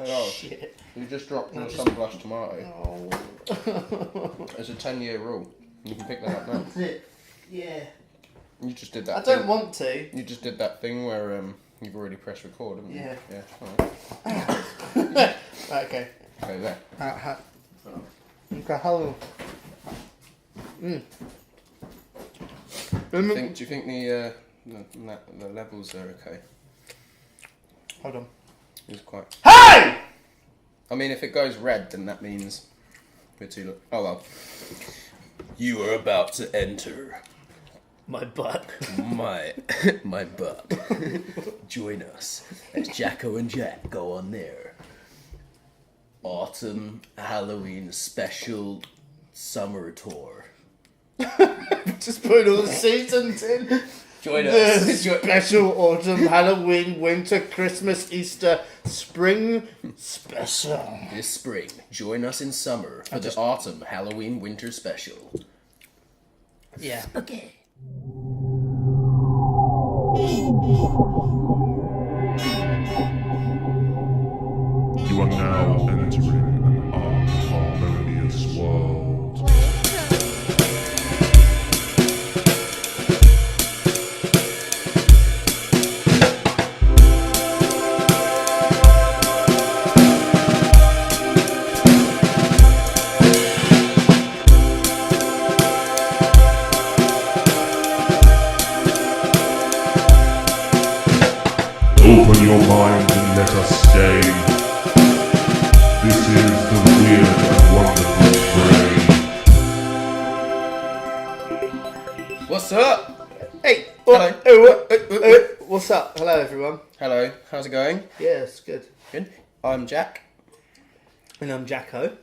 Oh, shit. You just dropped on a sun-blushed tomato. Oh. It's a 10-year rule. You can pick that up now. That's it. Yeah. You just did that I don't want to. You just did that thing where you've already pressed record, haven't you? Yeah. Yeah. Right, okay. Okay, there. Okay, hello. Do you think the levels are okay? Hold on. It's quite. Hey! I mean, if it goes red, then that means we're too. Oh well. You are about to enter My butt. my butt. Join us as Jacko and Jack go on their autumn Halloween special summer tour. Just put all the seasons in. Join The us. special autumn, Halloween, winter, Christmas, Easter, spring special. This spring, join us in summer for the autumn Halloween winter special. Yeah. Okay. You are now entering an unharmonious world. Open your mind and let us stay. This is the weird and wonderful Fray. What's up? Hey. Hello. What's up? Hello, everyone. Hello. How's it going? Yeah, it's good. Good. I'm Jack. And I'm Jacko.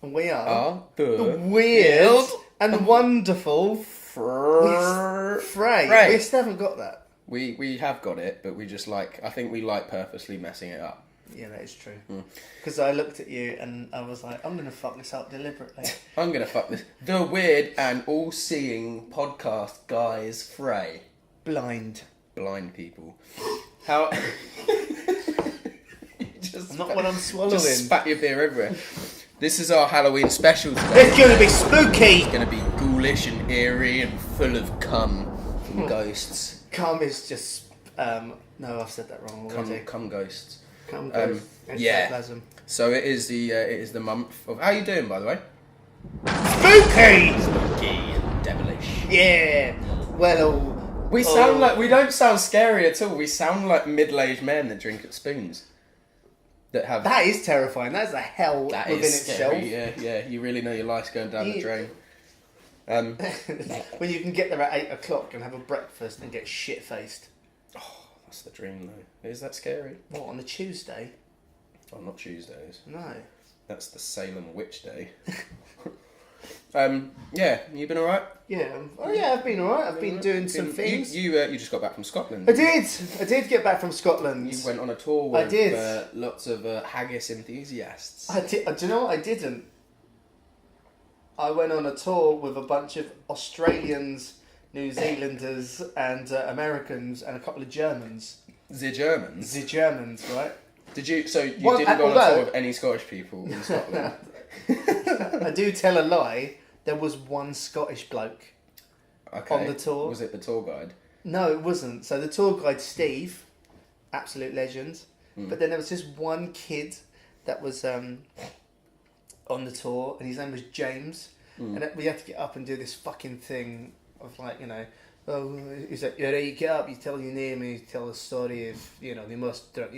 And we are the The weird and wonderful Fray. Fray. We still haven't got that. We have got it, but we just I think we like purposely messing it up. Yeah, that is true. Because I looked at you and I was like, I'm going to fuck this up deliberately. I'm gonna fuck this. The weird and all-seeing podcast guys, Fray. Blind. Blind people. How? Not when I'm swallowing. Just spat your beer everywhere. This is our Halloween special today. It's going to be spooky! It's gonna be ghoulish and eerie and full of cum from ghosts. Cum is just... no, I've said that wrong already. Cum ghosts. Cum goes. yeah. Ectoplasm. So it is the month of. How you doing, by the way? Spooky! Spooky, devilish. Yeah. Well, We sound like we don't sound scary at all. We sound like middle-aged men that drink at spoons. That have. that is terrifying. That is a hell That within is itself. scary. Yeah. You really know your life's going down the drain. When you can get there at 8 o'clock and have a breakfast and get shit-faced. That's the dream, though. Is that scary? What, on a Tuesday? Oh, not Tuesdays. No. That's the Salem Witch Day. Yeah, you been alright? Yeah. Oh yeah, I've been alright. I've been doing some things. You just got back from Scotland. I did get back from Scotland. You went on a tour with I did. Lots of haggis enthusiasts. I did. Do you know what I didn't? I went on a tour with a bunch of Australians, New Zealanders, and Americans, and a couple of Germans. The Germans? The Germans, right? Did you? So you Well, didn't go on a although- tour with any Scottish people in Scotland? I do tell a lie. There was one Scottish bloke Okay. on the tour. Was it the tour guide? No, it wasn't. So the tour guide, Steve, absolute legend. But then there was just one kid that was on the tour, and his name was James. And we had to get up and do this fucking thing of like, he's like, you're right, you get up, you tell your name, and you tell a story of, the most drunk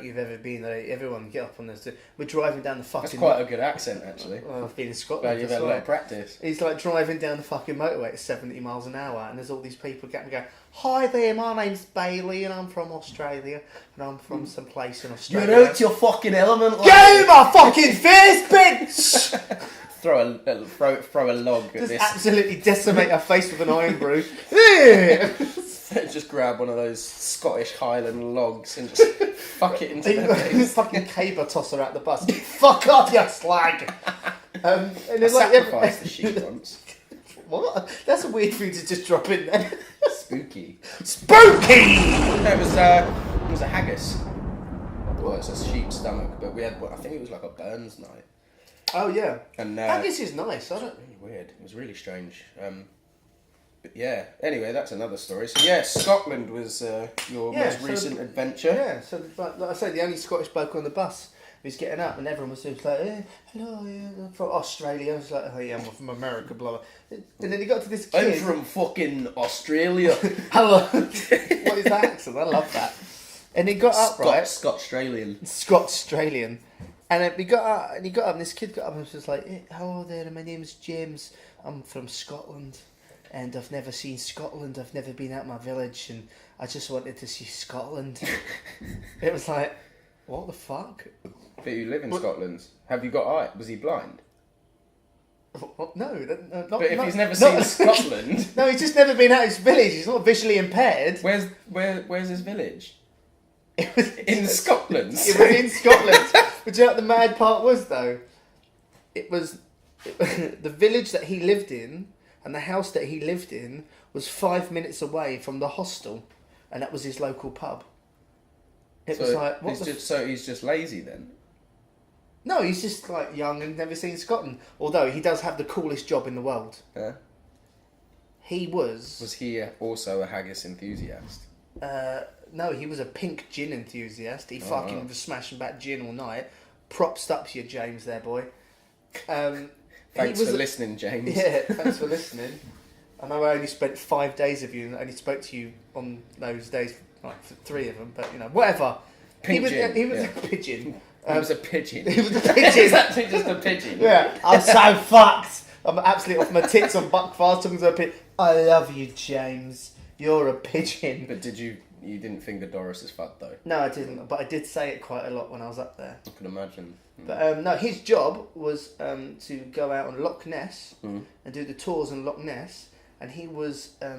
you've ever been. Right? Everyone get up on this. We're driving down the fucking. That's quite a good accent, actually. Well, I've been in Scotland. Glad you've had that's a lot right. of practice. He's like driving down the fucking motorway at 70 miles an hour, and there's all these people getting go, hi there, my name's Bailey, and I'm from Australia, and I'm from some place in Australia. You're out your fucking element. Get my fucking face, bitch! Throw a log at Just this. absolutely decimate her face with an iron brew. Yeah. Just grab one of those Scottish Highland logs and just fuck it into their face. Fucking caber tosser at the bus. Fuck off, you slag! And I it's like sacrificed the sheep once. What? That's a weird thing to just drop in there. Spooky. Spooky! No, it was a haggis. Well, it's a sheep's stomach, but we had, I think it was like a Burns night. Oh yeah. And haggis is nice. I don't. really weird. It was really strange. But yeah. Anyway, that's another story. So yeah, Scotland was your most recent adventure. Yeah. So like I said, the only Scottish bloke on the bus who's getting up, and everyone was just like, "Hello, I'm from Australia." I was like, "Oh yeah, I'm from America." Blah blah. And then he got to this kid. I'm from fucking Australia. Hello. What is that accent? I love that. And he got up, right? Scotch-Australian. Scotch-Australian. And then he got up, and this kid got up and was just like, "Hello there, my name's James. I'm from Scotland, and I've never seen Scotland. I've never been out of my village, and I just wanted to see Scotland." It was like, what the fuck? But you live in Scotland. Have you got eye? Was he blind? No, not. But if he's never seen Scotland, no, he's just never been out of his village. He's not visually impaired. where's his village? It was In Scotland. It was in Scotland. But do you know what the mad part was, though? It was the village that he lived in and the house that he lived in was 5 minutes away from the hostel, and that was his local pub. It was like, what so he's just lazy then? No, he's just like young and never seen Scotland. Although he does have the coolest job in the world. Yeah. He was... Was he also a haggis enthusiast? No, he was a pink gin enthusiast. He fucking was smashing back gin all night. Props up to you, James, there, boy. Thanks for listening, James. Yeah, thanks for listening. I know I only spent 5 days with you and I only spoke to you on those days, like 3 of them, but you know, whatever. He was a pigeon. He was a pigeon. He was a pigeon. He's actually just a pigeon. Yeah, I'm so fucked. I'm absolutely off my tits on Buckfast talking to a pigeon. I love you, James. You're a pigeon. But you didn't finger Doris's fud though? No, I didn't. But I did say it quite a lot when I was up there. I can imagine. But no, his job was to go out on Loch Ness and do the tours on Loch Ness, and he was a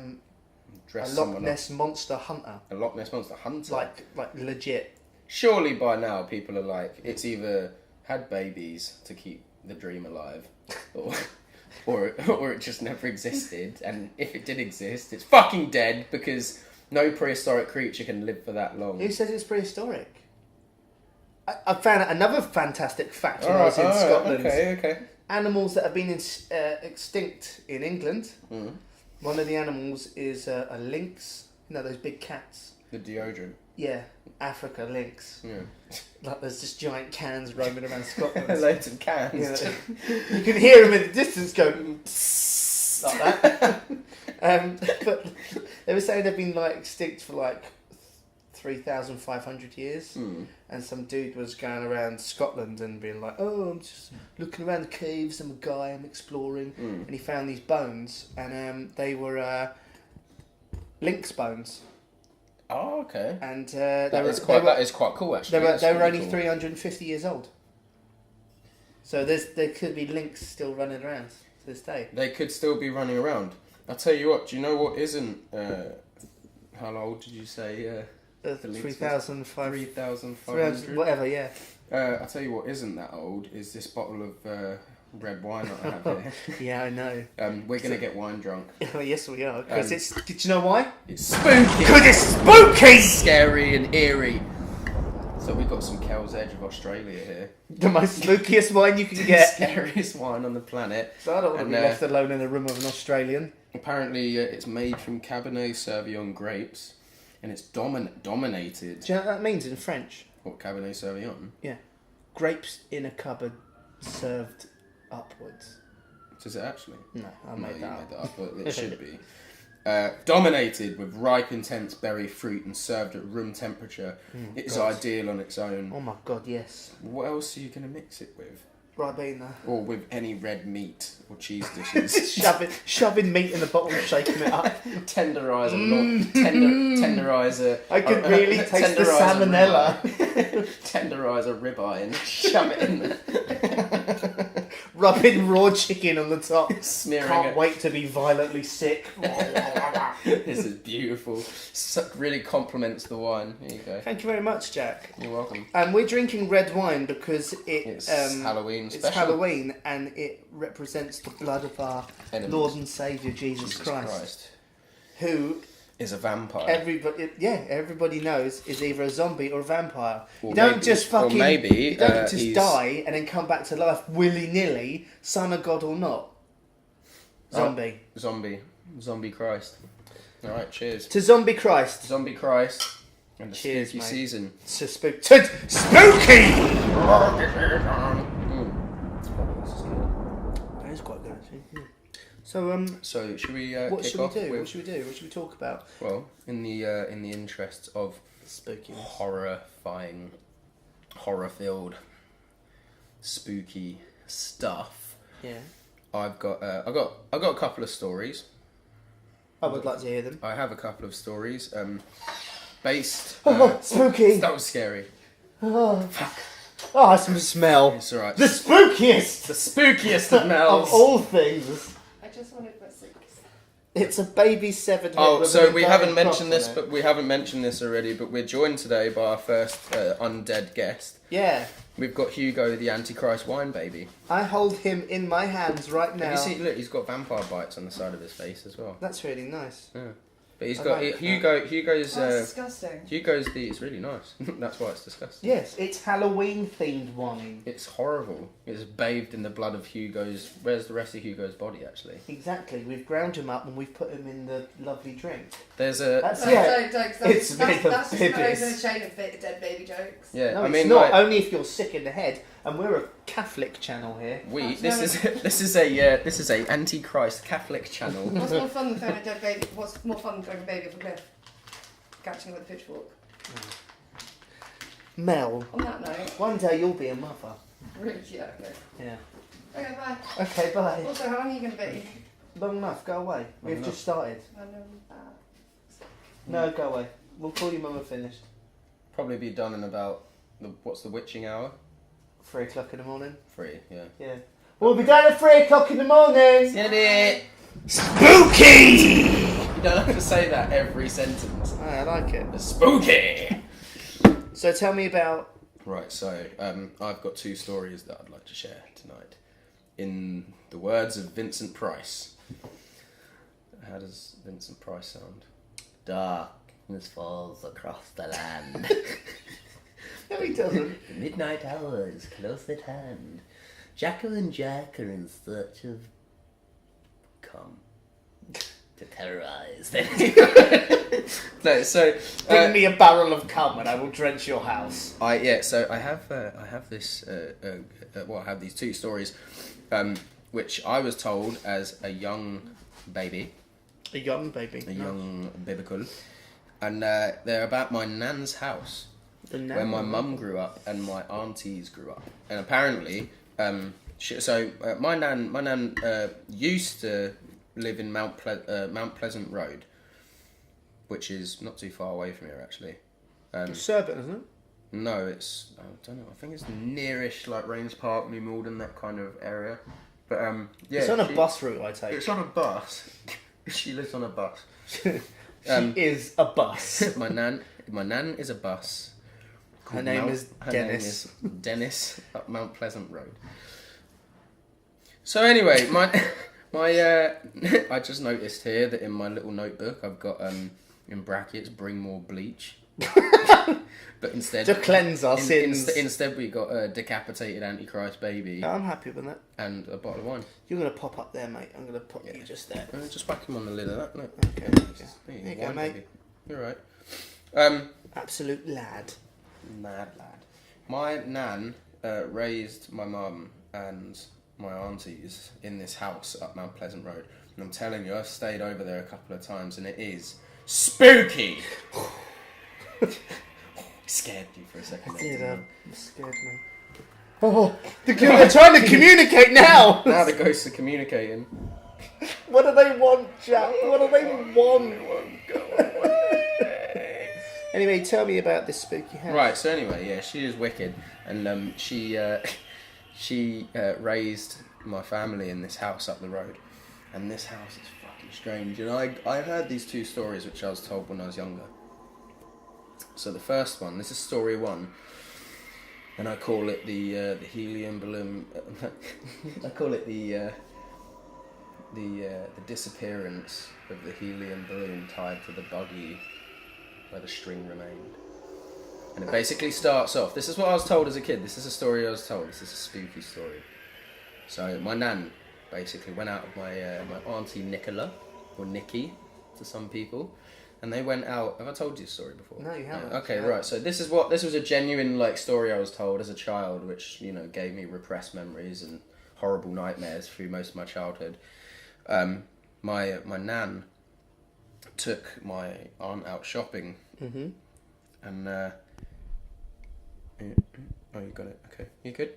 Loch Ness monster hunter. A Loch Ness monster hunter? Like legit. Surely by now people are like, it's either had babies to keep the dream alive, or it just never existed, and if it did exist, it's fucking dead because no prehistoric creature can live for that long. Who says it's prehistoric? I found out another fantastic fact when I was in Scotland. Okay. Animals that have been extinct in England. One of the animals is a lynx. You know, those big cats. The deodorant. Yeah, Africa lynx. Yeah. Like there's just giant cans roaming around Scotland. Loads of cans. Yeah. You can hear them in the distance go like that. But they were saying they've been like extinct for like 3,500 years, and some dude was going around Scotland and being like, "Oh, I'm just looking around the caves. I'm a guy. I'm exploring," and he found these bones, and they were lynx bones. Oh, okay. And that is quite cool, actually. They were only 350 years old. So there could be lynx still running around to this day. They could still be running around. I'll tell you what. Do you know what isn't? How old did you say? 3,500. 3,500. Whatever. Yeah. I'll tell you what isn't that old is this bottle of red wine that I have here. Yeah, I know. We're gonna get wine drunk. Oh, yes, we are. Because it's. Did you know why? It's spooky. Because it's spooky. Scary and eerie. So we've got some Kel's Edge of Australia here. The most spookiest wine you can get. Scariest wine on the planet. So I don't want to be left alone in a room with an Australian. Apparently, it's made from Cabernet Sauvignon grapes, and it's dominated. Do you know what that means in French? What, Cabernet Sauvignon? Yeah. Grapes in a cupboard served upwards. Does it actually? No, I made that up. But it should be. Dominated with ripe, intense berry fruit and served at room temperature. It is ideal on its own. Oh my god, yes. What else are you going to mix it with? Ribena. Or with any red meat or cheese dishes. shoving meat in the bottle and shaking it up. Tenderize a I could really taste the salmonella. Tenderize a ribeye and shove it in there. Rubbing raw chicken on the top. Smearing Can't it. wait to be violently sick. This is beautiful. Really complements the wine. Here you go. Thank you very much, Jack. You're welcome. And we're drinking red wine because It's Halloween special. It's Halloween and it represents the blood of our Enemies. Lord and Saviour Jesus Christ. Who Is a vampire. Everybody knows is either a zombie or a vampire. Or you don't maybe- just or fucking. maybe, you don't just he's- die and then come back to life willy nilly, son of God or not. Zombie. Zombie Christ. All right, cheers. To Zombie Christ. Zombie Christ. And the Cheers, spooky mate. season. Spooky. That is quite good, actually. Yeah. So should we What kick should we off do? with? What should we do? What should we talk about? Well, in the interests of Spooky. horror-filled, spooky stuff, Yeah. I've got a couple of stories. I would like to hear them. I have a couple of stories based. Spooky. That was scary. Oh, fuck. Oh, I can smell. It's alright. The spookiest The spookiest of smells. of all things. I just wanted my six. It's a baby severed head. Oh, with so an we Italian haven't mentioned cross this, on it. but we haven't mentioned this already. But we're joined today by our first undead guest. Yeah. We've got Hugo, the Antichrist wine baby. I hold him in my hands right now. Have you seen? Look, he's got vampire bites on the side of his face as well. That's really nice. Yeah, but he's I got like Hugo's. That's disgusting. It's really nice. That's why it's disgusting. Yes, it's Halloween themed wine. It's horrible. It's bathed in the blood of Hugo's. Where's the rest of Hugo's body actually? Exactly. We've ground him up and we've put him in the lovely drink. There's a That's Don't, yeah. don't, 'cause It's that's made of just going bibbies. over the chain of dead baby jokes. yeah. No, I it's mean, not. like, Only if you're sick in the head. And we're a Catholic channel here. this is a Antichrist Catholic channel. What's more fun than throwing a dead baby? What's more fun than throwing a baby off a cliff? Catching it with a pitchfork. Mel, On that note, one day you'll be a mother. really, yeah, okay. Yeah. Okay, bye. Okay, bye. Also, how long are you going to be? Long enough, go away. We've enough. just started. I know that. No, go away. We'll call you when we're finished. Probably be done in about what's the witching hour? 3 o'clock in the morning. 3, yeah. Yeah. We'll be done at 3 o'clock in the morning. Get it? Spooky! You don't have to say that every sentence. I like it. Spooky! So tell me about... Right, so I've got 2 stories that I'd like to share tonight. In the words of Vincent Price. How does Vincent Price sound? Darkness falls across the land. No, he doesn't. The midnight hour is close at hand. Jacko and Jack are in search of cum to terrorise them. No, so Bring me a barrel of cum and I will drench your house. I have this. I have these 2 stories, which I was told as a young baby, A young baby. a young babycul, and they're about my nan's house. Where my mum grew up and my aunties grew up, and apparently, my nan used to live in Mount Pleasant Road, which is not too far away from here actually. Surbiton, isn't it? No, it's I don't know. I think it's nearish, like Rains Park, New Malden, that kind of area. But yeah, It's on a bus route, I take. It's on a bus. She lives on a bus. She is a bus. My nan is a bus. Her name is Dennis. Dennis up Mount Pleasant Road. So anyway, my I just noticed here that in my little notebook I've got in brackets bring more bleach. But instead To cleanse our sins. Instead we got a decapitated Antichrist baby I'm happy with that. and a bottle of wine. You're going to pop up there, mate. I'm going to put you just there. Just whack him on the lid of that. Look. Okay. There There you go, wine mate. baby. You're right. Absolute lad. Mad lad. My nan raised my mum and my aunties in this house up Mount Pleasant Road. And I'm telling you, I've stayed over there a couple of times and it is spooky! Scared you for a second. It scared me. Oh, they're trying to communicate now! Now the ghosts are communicating. What do they want, Jack? What do they want? Anyway, tell me about this spooky house. Right, so anyway, yeah, she is wicked. And she raised my family in this house up the road. And this house is fucking strange. And I heard these 2 stories which I was told when I was younger. So the first one, this is story 1. And I call it the helium balloon. I call it the the disappearance of the helium balloon tied to the buggy where the string remained. And it basically starts off. This is what I was told as a kid. This is a story I was told. This is a spooky story. So my nan basically went out with my auntie Nicola, or Nikki to some people, and they went out. Have I told you this story before? No, you haven't. Yeah. Okay, No. right. So this was a genuine like story I was told as a child, which gave me repressed memories and horrible nightmares through most of my childhood. My nan took my aunt out shopping, and oh, you got it. Okay, you good?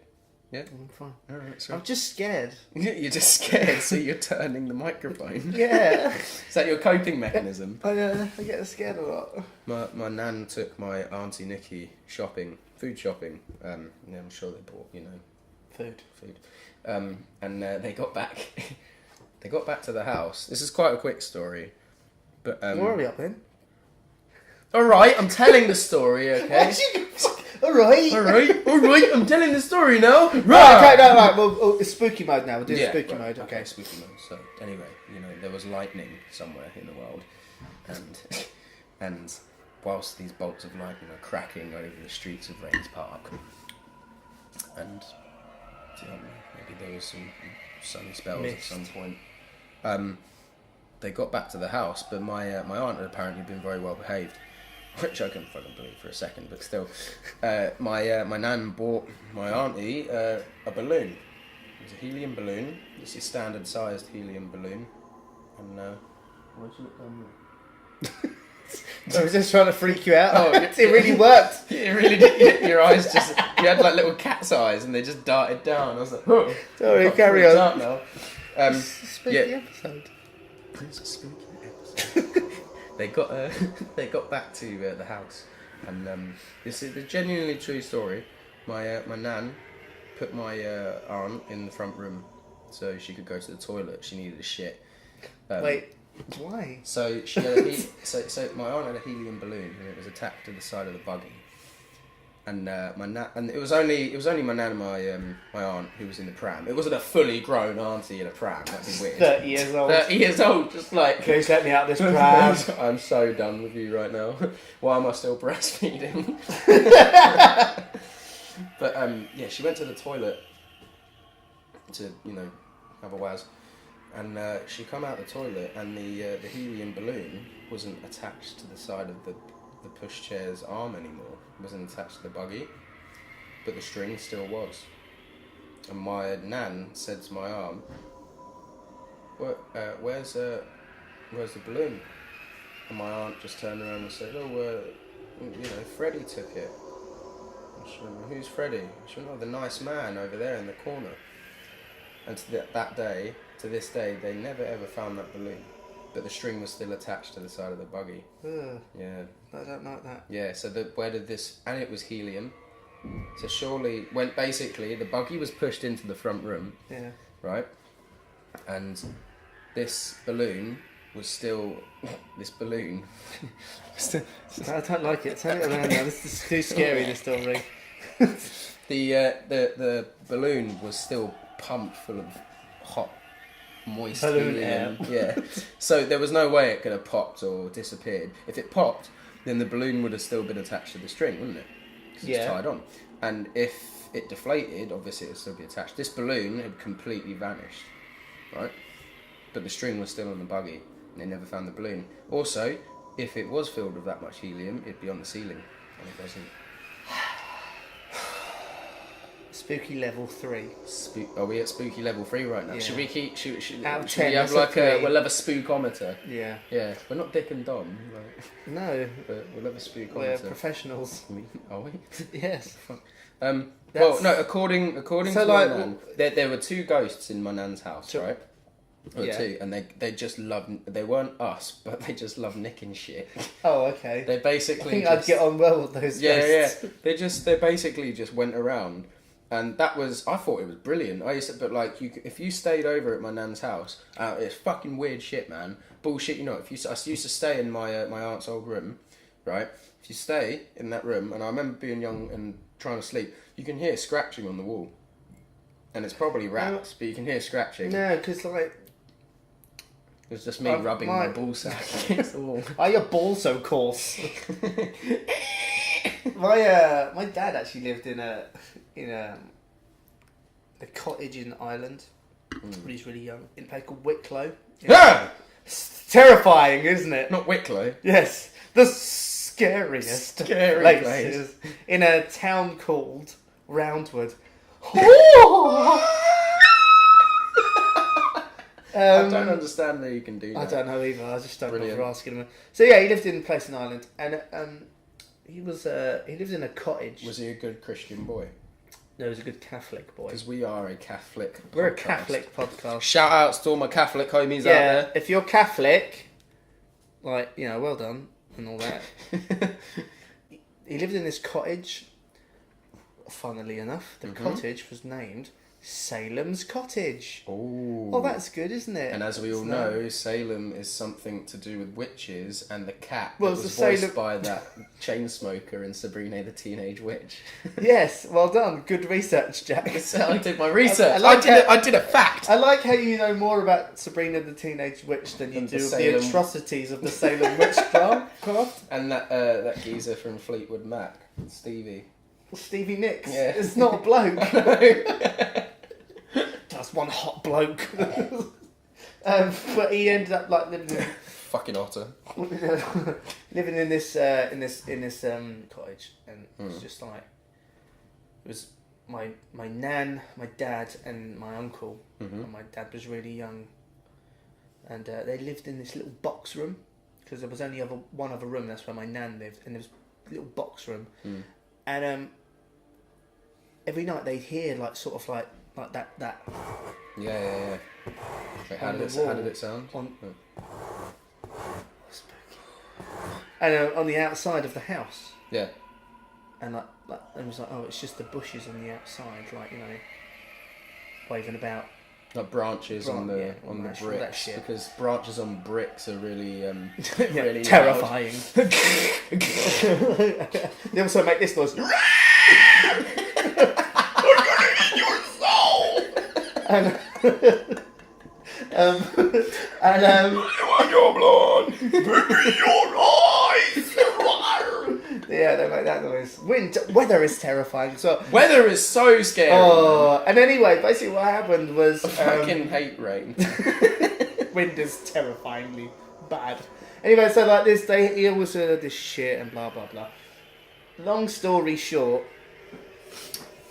Yeah, I'm fine. All right. So I'm just scared. you're just scared, so you're turning the microphone. Yeah. Is that your coping mechanism? I get scared a lot. My nan took my auntie Nikki shopping, food shopping. Yeah, I'm sure they bought Food. And they got back. They got back to the house. This is quite a quick story, but Where are we up then? all right, I'm telling the story. Okay. All right. All right, I'm telling the story now. Right, okay, no, right. Well, it's spooky mode now. We're doing spooky right, mode. Okay. spooky mode. So anyway, there was lightning somewhere in the world, and whilst these bolts of lightning are cracking over the streets of Rains Park, and maybe there was some sunny spells at some point. They got back to the house, but my aunt had apparently been very well behaved, which I couldn't fucking believe for a second, but still. My nan bought my auntie a balloon. It was a helium balloon. It's a standard sized helium balloon. And Why'd you look down there? I was just trying to freak you out. Oh, it really worked. it really did. Your eyes just, you had like little cat's eyes and they just darted down. I was like, oh. Sorry, carry on. Up now. It's a spooky episode. It's a spooky episode. They got back to the house, and this is a genuinely true story. My nan put my aunt in the front room so she could go to the toilet. She needed a shit. Wait, why? So she had so my aunt had a helium balloon and it was attached to the side of the buggy. And my nan, and it was only my nan and my aunt who was in the pram. It wasn't a fully grown auntie in a pram. That'd be weird. 30 years old. 30 years old, just like. Please let me out this pram. I'm so done with you right now. Why am I still breastfeeding? But yeah, she went to the toilet to have a waz, and she come out the toilet, and the helium balloon wasn't attached to the side of the pushchair's arm anymore. It wasn't attached to the buggy, but the string still was. And my nan said to my arm, where's the balloon? And my aunt just turned around and said, Freddie took it. And she went, who's Freddie? She went, the nice man over there in the corner. And to this day, they never ever found that balloon. But the string was still attached to the side of the buggy. Ugh, Yeah. I don't like that. Yeah, so where did this... And it was helium. So surely... Basically, the buggy was pushed into the front room. Yeah. Right? And this balloon was still... This balloon... I don't like it. Turn it around now. This is too scary, this story. The balloon was still pumped full of hot, moist Balloon helium. Yeah. So there was no way it could have popped or disappeared. If it popped, then the balloon would have still been attached to the string, wouldn't it? 'Cause it's tied on. And if it deflated, obviously it would still be attached. This balloon had completely vanished, right? But the string was still on the buggy, and they never found the balloon. Also, if it was filled with that much helium, it'd be on the ceiling, and it wasn't. Spooky level 3. Are we at spooky level 3 right now? Yeah. Should we keep? Should Out of we 10, have that's like a 3. we'll have a spookometer? Yeah. Yeah, we're not Dick and Dom, No, but we'll have a spookometer. we're professionals. Are we? Yes. Well, no. According So, to my like, nan, there were 2 ghosts in my nan's house, Sure. right? Or Yeah. 2, and they just loved. They weren't us, but they just loved nicking shit. Oh, okay. They basically. I think I'd get on well with those ghosts. Yeah. They basically just went around, and I thought it was brilliant. But like, if you stayed over at my nan's house, it's fucking weird shit, man. Bullshit. I used to stay in my my aunt's old room, right? If you stay in that room, and I remember being young and trying to sleep, you can hear scratching on the wall, and it's probably rats, but you can hear scratching. No, because like It was just me rubbing my ballsack against the wall. Are your balls so coarse? My dad actually lived in a cottage in Ireland when he was really young, in a place called Wicklow. Ah! It's terrifying, isn't it? Not Wicklow. Yes, the scariest Scary places in a town called Roundwood. I don't understand that you can do that. I don't know either. I just don't Brilliant. bother asking him. So yeah, he lived in a place in Ireland, and he lived in a cottage. Was he a good Christian boy? No, he was a good Catholic boy. Because we are a Catholic We're a podcast. Catholic podcast. Shout outs to all my Catholic homies out Yeah, there. if you're Catholic, like, you know, well done and all that. He lived in this cottage. Funnily enough, the cottage was named Salem's Cottage. Ooh. Oh, that's good, isn't it? And as we all It's know, Salem is something to do with witches, and the cat Well, that it's was the voiced Salem- by that chain smoker in Sabrina the Teenage Witch. Yes, well done. Good research, Jack. So I did my research. I like I did a fact. I like how you know more about Sabrina the Teenage Witch than you Than do the of the Salem- atrocities of the Salem witchcraft. And that geezer from Fleetwood Mac, Stevie. Stevie Nicks. Yeah. It's not a bloke. That's one hot bloke. But he ended up like living in, Fucking otter. living in this cottage, and it was just like it was my nan, my dad, and my uncle. And my dad was really young, and they lived in this little box room because there was only one other room. That's where my nan lived, and there was a little box room, and every night they'd hear like sort of like that. Yeah. Wait, how On did the it sound? on- Oh. And on the outside of the house, Yeah. and like and it was like, oh, it's just the bushes on the outside, like, you know, waving about. Like branches on the yeah, all that bricks, shit. because branches on bricks are really Yeah, really terrifying. They also make this noise. and I want your blood. Baby, your eyes. yeah, they make that noise. Weather is terrifying. So Weather is so scary. oh, and anyway, basically what happened was I fucking hate rain. wind is terrifyingly bad. Anyway, so like this, he always heard this shit and blah blah blah. Long story short,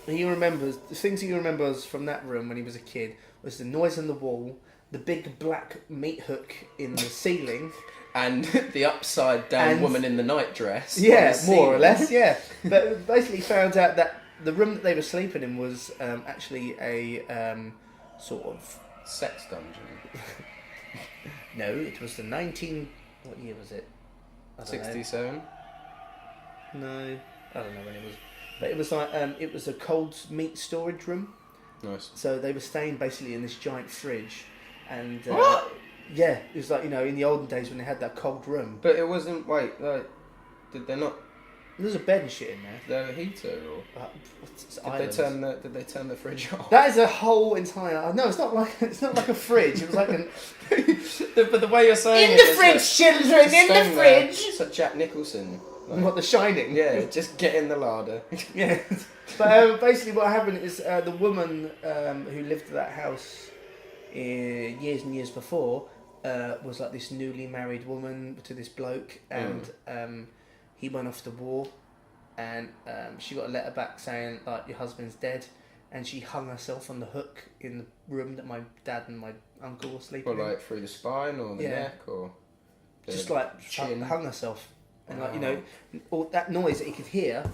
the things he remembers from that room when he was a kid was the noise on the wall, the big black meat hook in the ceiling. And the upside down And- woman in the night dress. Yeah, on the more or ceiling. less, yeah. But basically found out that the room that they were sleeping in was actually a sort of... Sex dungeon. No, it was the 19... What year was it? I don't know. 67. No, I don't know when it was. But it was like, it was a cold meat storage room. Nice. So they were staying basically in this giant fridge. And What? yeah, it was like, you know, in the olden days when they had that cold room. But it wasn't. Wait, did they not? There was a bed and shit in there. The heater, or It's did islands. they turn the fridge off? That is a whole entire... No, it's not like a fridge. It was like an... But the way you're saying In it, the it's fridge, like, children, just in the staying there. fridge! It's like Jack Nicholson. Like, What, The Shining? yeah, just get in the larder. Yeah. But basically what happened is the woman who lived at that house years and years before was like this newly married woman to this bloke, and he went off to war, and she got a letter back saying like, your husband's dead, and she hung herself on the hook in the room that my dad and my uncle were sleeping Or in. like through the spine or the Yeah. neck or the Just like chin. hung herself, and like, you know, all that noise that you could hear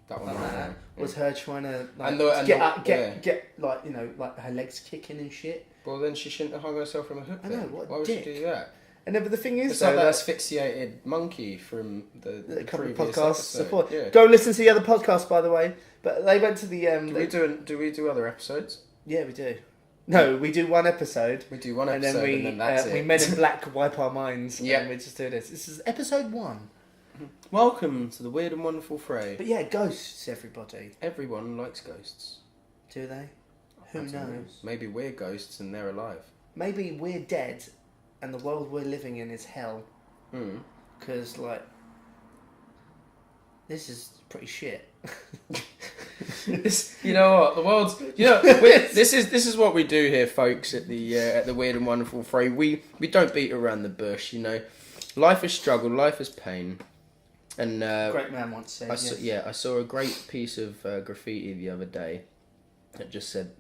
That one. like that was her trying to like And the- get the- up, yeah. get like, you know, like her legs kicking and shit. Well, then she shouldn't have hung herself from a hook. I then. know, what a Why would dick. she do that? And then, but the thing is, It's though, like that that asphyxiated monkey from a couple of previous podcasts episode. before. Yeah. Go listen to the other podcast, by the way. But they went to the. Do we do other episodes? Yeah, we do. No, we do one episode. We do one And episode then and then that's it. we Men in Black wipe our minds. Yeah. And we just do this. This is episode 1. Welcome to the Weird and Wonderful Fray. But yeah, ghosts, everybody. Everyone likes ghosts. Do they? Who I don't know. knows? Maybe we're ghosts and they're alive. Maybe we're dead and the world we're living in is hell. Because, like, this is pretty shit. You know what? The world's. This is what we do here, folks. At the Weird and Wonderful Fray, we don't beat around the bush. Life is struggle, life is pain, and Great man once said. I saw a great piece of graffiti the other day that just said,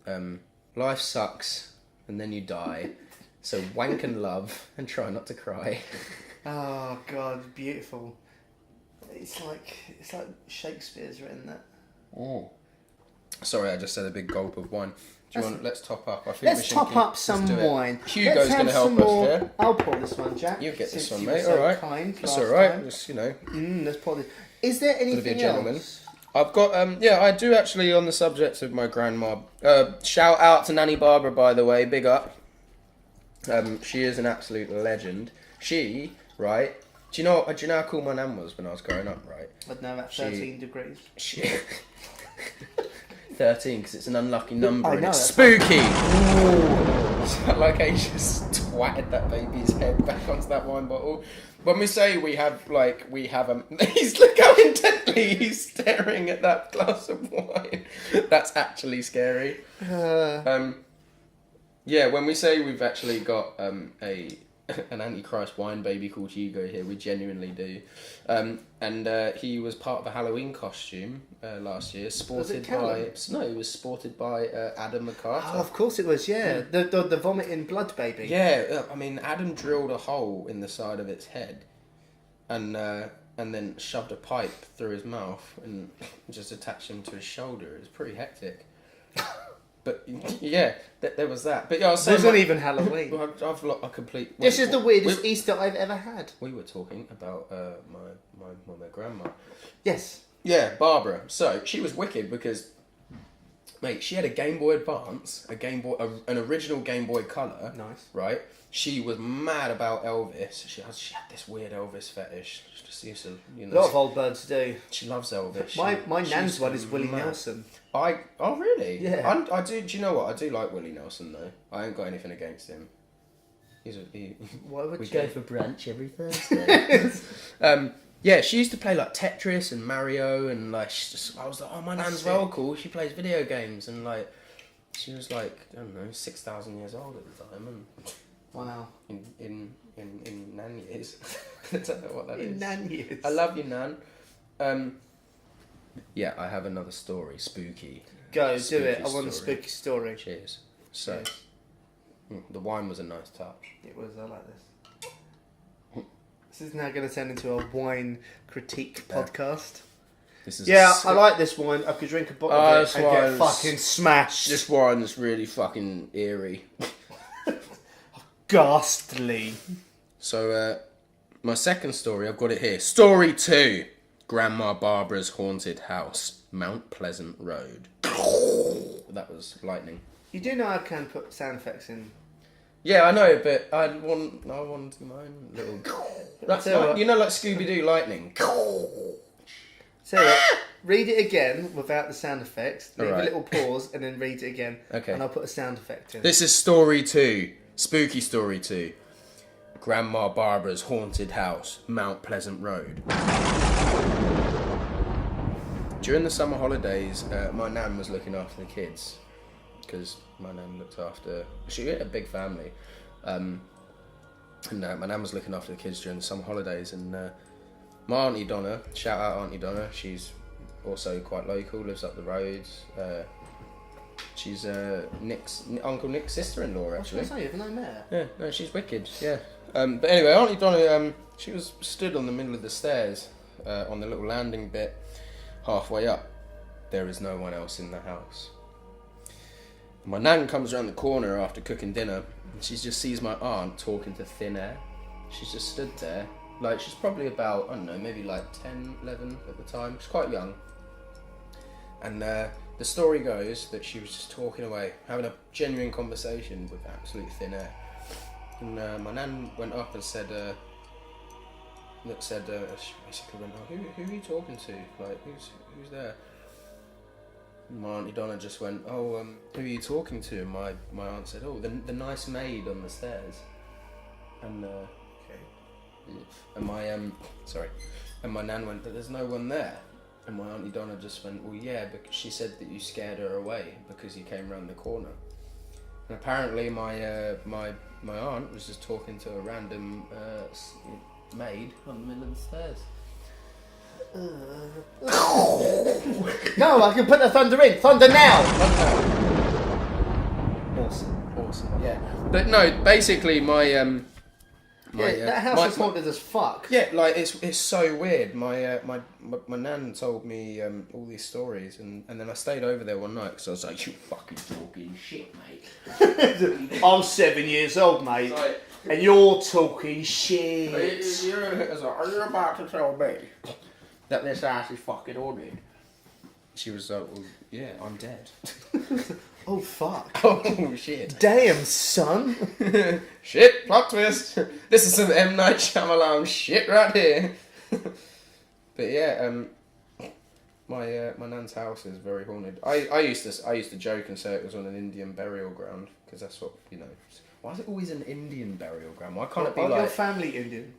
"Life sucks, and then you die, so wank and love, and try not to cry." Oh God, beautiful. It's like Shakespeare's written that. Oh. Sorry, I just said a big gulp of wine. Do you want? Let's top up. I think Let's top up some wine. Hugo's going to help us here. I'll pour this one, Jack. You get this one, you mate. were so All right. kind That's last all right. time. Just Let's pour this. Is there anything gentleman. else? I've got I do actually, on the subject of my grandma. Shout out to Nanny Barbara, by the way. Big up. She is an absolute legend. She, right? Do you know how cool my nan was when I was growing up, right? I'd know about 13 degrees. She 13, because it's an unlucky number I and know, it's that's spooky. So, like, I just twatted that baby's head back onto that wine bottle. When we say we have he's look how intently he's staring at that glass of wine. That's actually scary. Yeah, when we say we've actually got an Antichrist wine baby called Hugo here, we genuinely do. And he was part of a Halloween costume last year, sported by Adam McCarter. Oh, of course it was, yeah. The vomiting blood baby. Yeah, I mean, Adam drilled a hole in the side of its head, and then shoved a pipe through his mouth and just attached him to his shoulder. It was pretty hectic. But yeah, there was that. But yeah, I was saying, it wasn't even Halloween. I've got a complete. This is the weirdest Easter I've ever had. We were talking about my grandma. Yes. Yeah, Barbara. So she was wicked because, mate, she had a Game Boy Advance, an original Game Boy Color. Nice. Right. She was mad about Elvis. She had this weird Elvis fetish. She just used to, A lot of old birds do. She loves Elvis. My nan's one is Willie Nelson. Oh really? Yeah. I do. Do you know what? I do like Willie Nelson though. I ain't got anything against him. Why would we you? go for brunch every Thursday. Yeah, she used to play like Tetris and Mario, and like I was like, oh, my nan's well cool. She plays video games, and like she was like, I don't know, 6,000 years old at the time, and wow. In nan years. I don't know what that is. In nan years. I love you, nan. Yeah, I have another story. Spooky. Go, spooky do it. I story. want a spooky story. Cheers. So, the wine was a nice touch. It was. I like this. This is now going to turn into a wine critique podcast. This is I like this wine. I could drink a bottle of it and get fucking smashed. This wine's really fucking eerie. Ghastly. So, my second story, I've got it here. Story 2. Grandma Barbara's Haunted House, Mount Pleasant Road. That was lightning. You do know I can put sound effects in. Yeah, I know, but I want my own little. That's like, you know, like Scooby-Doo lightning. So read it again without the sound effects. Leave Alright. a little pause and then read it again. Okay. And I'll put a sound effect in. This is story 2. Spooky story 2. Grandma Barbara's Haunted House, Mount Pleasant Road. During the summer holidays, my nan was looking after the kids. Because my nan looked after... She had a big family. And my nan was looking after the kids during the summer holidays. And my Auntie Donna, shout out Auntie Donna, she's also quite local, lives up the road. She's Uncle Nick's sister-in-law, actually. I was going to say, you've no met her. Yeah, no, she's wicked, yeah. But anyway, Auntie Donna, she was stood on the middle of the stairs, on the little landing bit, halfway up. There is no one else in the house. My nan comes around the corner after cooking dinner, and she just sees my aunt talking to thin air. She's just stood there, like she's probably about, I don't know, maybe like 10, 11 at the time. She's quite young. And the story goes that she was just talking away, having a genuine conversation with absolute thin air. And my nan went up and said, she basically went, oh, who are you talking to? Like, who's there? And my Auntie Donna just went, oh, who are you talking to? And my aunt said, oh, the nice maid on the stairs. and Okay. and my and my nan went, but there's no one there. And my auntie Donna just went, well, yeah, because she said that you scared her away because you came round the corner. And apparently my aunt was just talking to a random maid on the middle of the stairs. No, I can put the thunder in. Thunder now. Awesome. Yeah, but no, basically my that house is haunted as fuck. Yeah, like it's so weird. My nan told me all these stories, and then I stayed over there one night because I was like, you fucking talking shit, mate. I'm 7 years old, mate, Like, and you're talking shit. are you about to tell me that this house is fucking haunted? She was like, well, yeah, I'm dead. Oh fuck. Oh shit. Damn, son. Shit, plot twist. This is some M. Night Shyamalan shit right here. But yeah, my nan's house is very haunted. I used to joke and say it was on an Indian burial ground because that's what, you know. Why is it always an Indian burial ground? Why can't it be Are like your family Indian?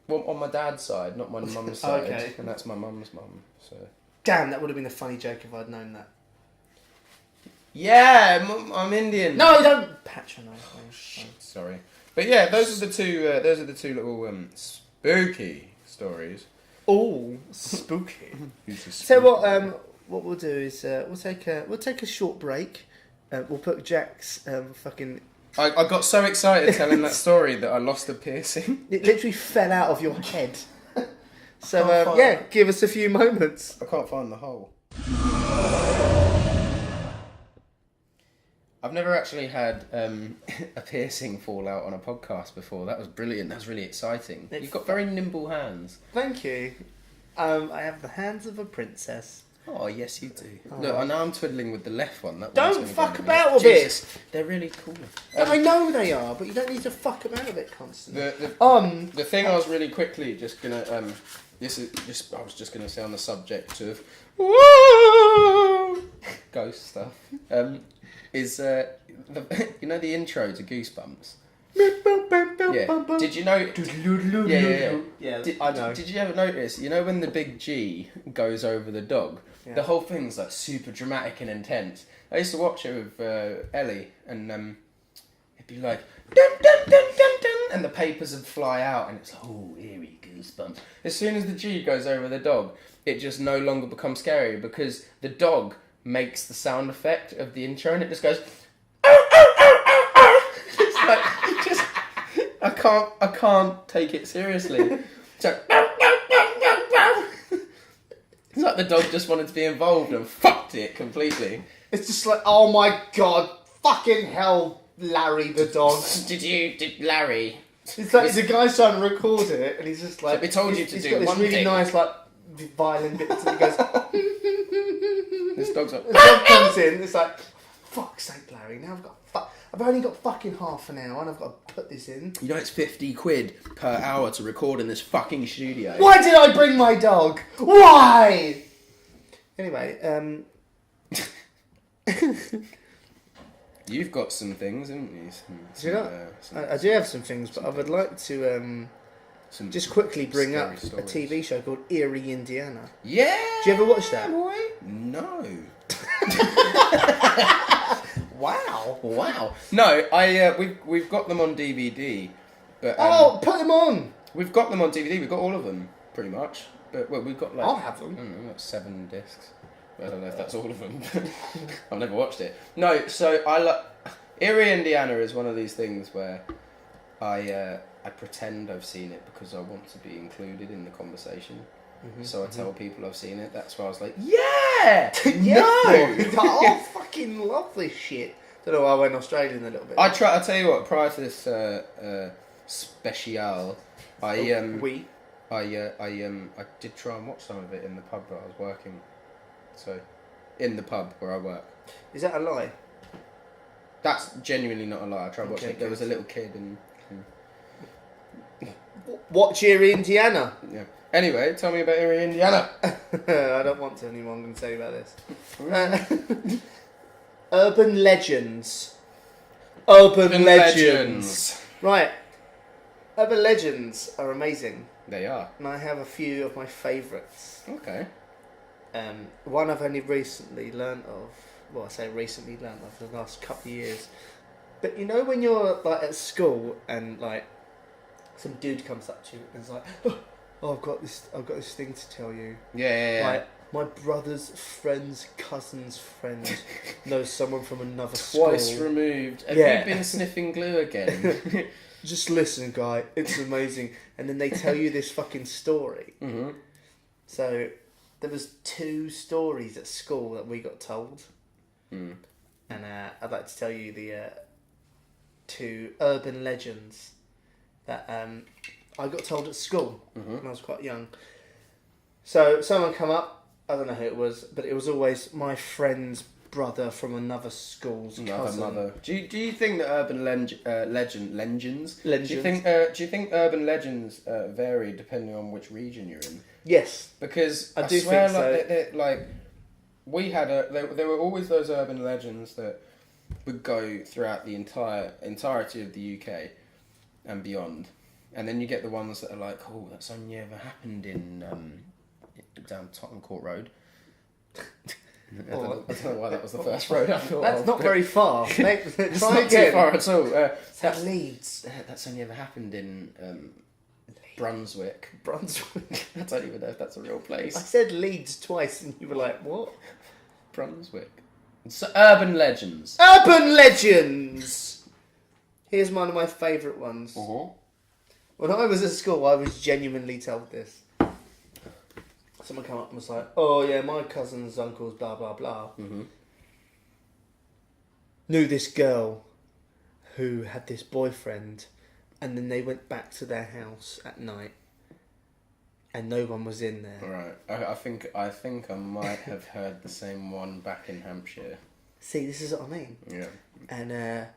well, on my dad's side, not my mum's side, Okay. and that's my mum's mum. So Damn, that would have been a funny joke if I'd known that. yeah, I'm Indian. No, don't patronise me. Shit, sorry. But yeah, those are the two little spooky stories. Oh, spooky. So So what we'll do is we'll take a short break. We'll put Jack's fucking. I got so excited telling that story that I lost a piercing. It literally fell out of your head. So Can't find yeah, it. give us a few moments. I can't find the hole. I've never actually had a piercing fall out on a podcast before. That was brilliant. That was really exciting. You've got very nimble hands. Thank you. I have the hands of a princess. Oh, yes, you do. Look, I know I'm twiddling with the left one. That Don't one's gonna fuck go in about the with middle. it. Jesus, they're really cool. I know they are, but you don't need to fuck about with it constantly. The thing I was really quickly just gonna I was just gonna say on the subject of ghost stuff. Is you know the intro to Goosebumps? Yeah. Did you know? Yeah, Did, I know. Did you ever notice? You know when the big G goes over the dog, Yeah. the whole thing's like super dramatic and intense. I used to watch it with Ellie, and it'd be like dun dun dun dun dun, and the papers would fly out, and it's like, oh, eerie goosebumps. As soon as the G goes over the dog, it just no longer becomes scary because the dog makes the sound effect of the intro, and it just goes. It's like just I can't take it seriously. So it's like the dog just wanted to be involved and fucked it completely. It's just like, oh my god, fucking hell, Larry the dog. Did Larry? It's like the guy's trying to record it, and he's just like, So we told you he's to do got this one really thing. nice like violin bits, and he goes. This dog's like. The dog comes in. It's like, fuck's sake, Larry. Now I've only got fucking half an hour, and I've got to put this in. You know it's 50 quid per hour to record in this fucking studio. Why did I bring my dog? Why? Anyway, You've got some things, haven't you? do you know, I do have some things, but I would like to some just quickly bring scary up stories. a TV show called Erie, Indiana. Yeah. Do you ever watch that? Boy? No. Wow. No, we've got them on DVD, but Put them on. we've got them on DVD. We've got all of them pretty much, but we've got like I'll have them. I don't know, we've got 7 discs. I don't know if that's all of them. I've never watched it. No, so Erie, Indiana is one of these things where I pretend I've seen it because I want to be included in the conversation. So I tell people I've seen it. That's why I was like, yeah, Yeah. no. I fucking love this shit. Don't know why I went Australian a little bit. I tell you what. Prior to this special, I did try and watch some of it in the pub where I was working. So, in the pub where I work. Is that a lie? That's genuinely not a lie. I tried watching Okay, it. There was a good. little kid and Watch Erie, Indiana. yeah. Anyway, tell me about Erie, Indiana. I don't want to anymore. I'm going to tell you about this. Urban legends. Urban legends. Right. Urban legends are amazing, They are. and I have a few of my favourites. Okay. One I've only recently learnt of. Well, I say recently learnt of the last couple of years. But you know when you're like at school and like some dude comes up to you and is like, "Oh, I've got this thing to tell you." Yeah. Like my brother's friend's cousin's friend knows someone from another school. Twice removed. Have Yeah. you been sniffing glue again? Just listen, guy. It's amazing. And then they tell you this fucking story. Mm-hmm. So there was 2 stories at school that we got told. Mm. And I'd like to tell you the 2 urban legends that I got told at school when I was quite young. So someone come up, I don't know who it was, but it was always my friend's brother from another school's cousin. Do you think that urban legends? Legends. Do you think urban legends vary depending on which region you're in? Yes. Because I I do swear, think so. like we had there were always those urban legends that would go throughout the entirety of the UK and beyond, and then you get the ones that are like, oh, that's only ever happened in down Tottenham Court Road. I don't know why that was the first road I thought That's of, not but very far. it's Try not again. too far at all. That Leeds. That's only ever happened in Brunswick. Brunswick. I don't even know if that's a real I place. said Leeds twice and you were like, what? Brunswick. So, urban legends. Urban legends! Here's one of my favourite ones. Uh-huh. When I was at school, I was genuinely told this. Someone came up and was like, oh yeah, my cousin's uncle's blah blah blah. Mm-hmm. Knew this girl who had this boyfriend, and then they went back to their house at night and no one was in there. Right. I think I might have heard the same one back in Hampshire. See, this is what I mean. Yeah. And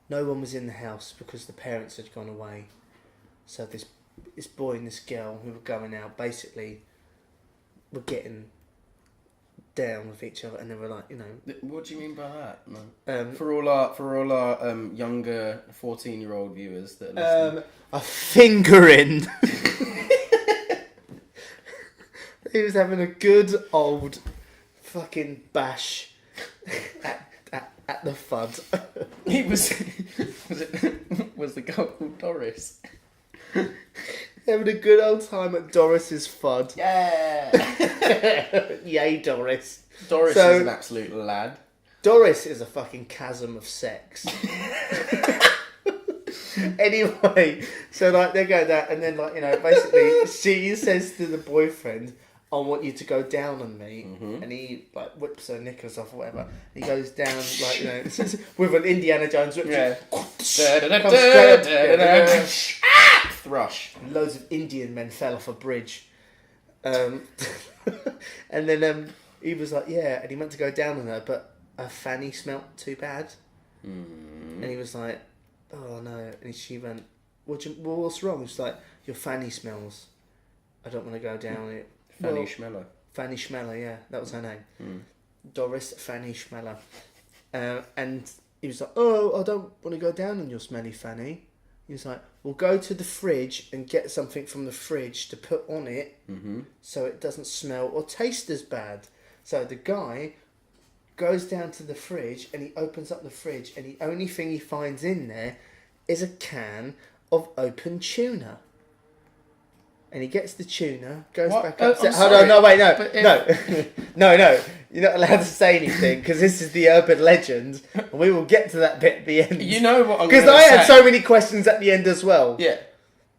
no one was in the house because the parents had gone away. So this boy and this girl who were going out basically were getting down with each other, and they were like, you know. What do you mean by that? No. For all our younger 14-year-old viewers that are listening. A fingering. He was having a good old fucking bash at the FUD. He was was the girl called Doris. Having a good old time at Doris's FUD. Yeah. Yay, Doris. Doris is an absolute lad. Doris is a fucking chasm of sex. Anyway, so like they go that, and then like, you know, basically she says to the boyfriend, I want you to go down on me, and he like whips her knickers off or whatever. He goes down like, you know, with an Indiana Jones whip. Yeah. Thrush. And loads of Indian men fell off a bridge. And then he was like, yeah, and he went to go down on her, but her fanny smelt too bad. And he was like, oh no. And she went, what's wrong? She's like, your fanny smells. I don't want to go down it. Fanny Schmeller. Fanny Schmeller, yeah, that was her name. Doris Fanny Schmeller. And he was like, oh, I don't want to go down on your smelly fanny. He was like, we'll go to the fridge and get something from the fridge to put on it so it doesn't smell or taste as bad. So the guy goes down to the fridge and he opens up the fridge, and the only thing he finds in there is a can of open tuna. And he gets the tuna, goes back up. Hold on, no, wait, no. You're not allowed to say anything because this is the urban legend, and we will get to that bit at the end. You know what I'm Because I had so many questions at the end as well. Yeah.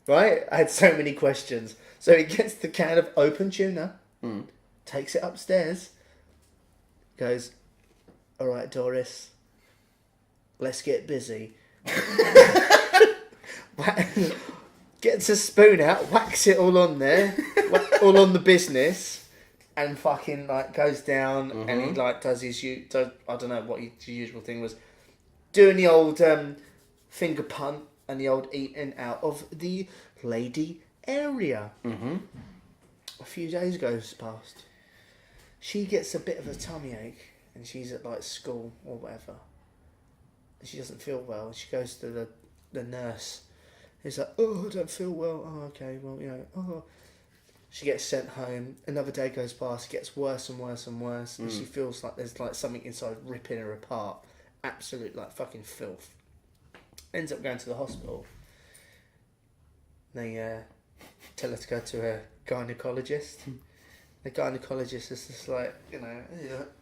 Right? I had so many questions. So he gets the can of open tuna, takes it upstairs, goes, all right, Doris, let's get busy. Gets a spoon out, whacks it all on there, all on the business, and fucking like goes down and he like does his I don't know what his usual thing was, doing the old finger punt and the old eating out of the lady area. A few days goes past. She gets a bit of a tummy ache and she's at like school or whatever. And she doesn't feel well. She goes to the nurse. He's like, oh, I don't feel well. Oh, okay, well, you know, oh. She gets sent home. Another day goes past. It gets worse and worse and worse. And she feels like there's like something inside ripping her apart. Absolute like fucking filth. Ends up going to the hospital. They tell her to go to a gynecologist. The gynecologist is just like, you know,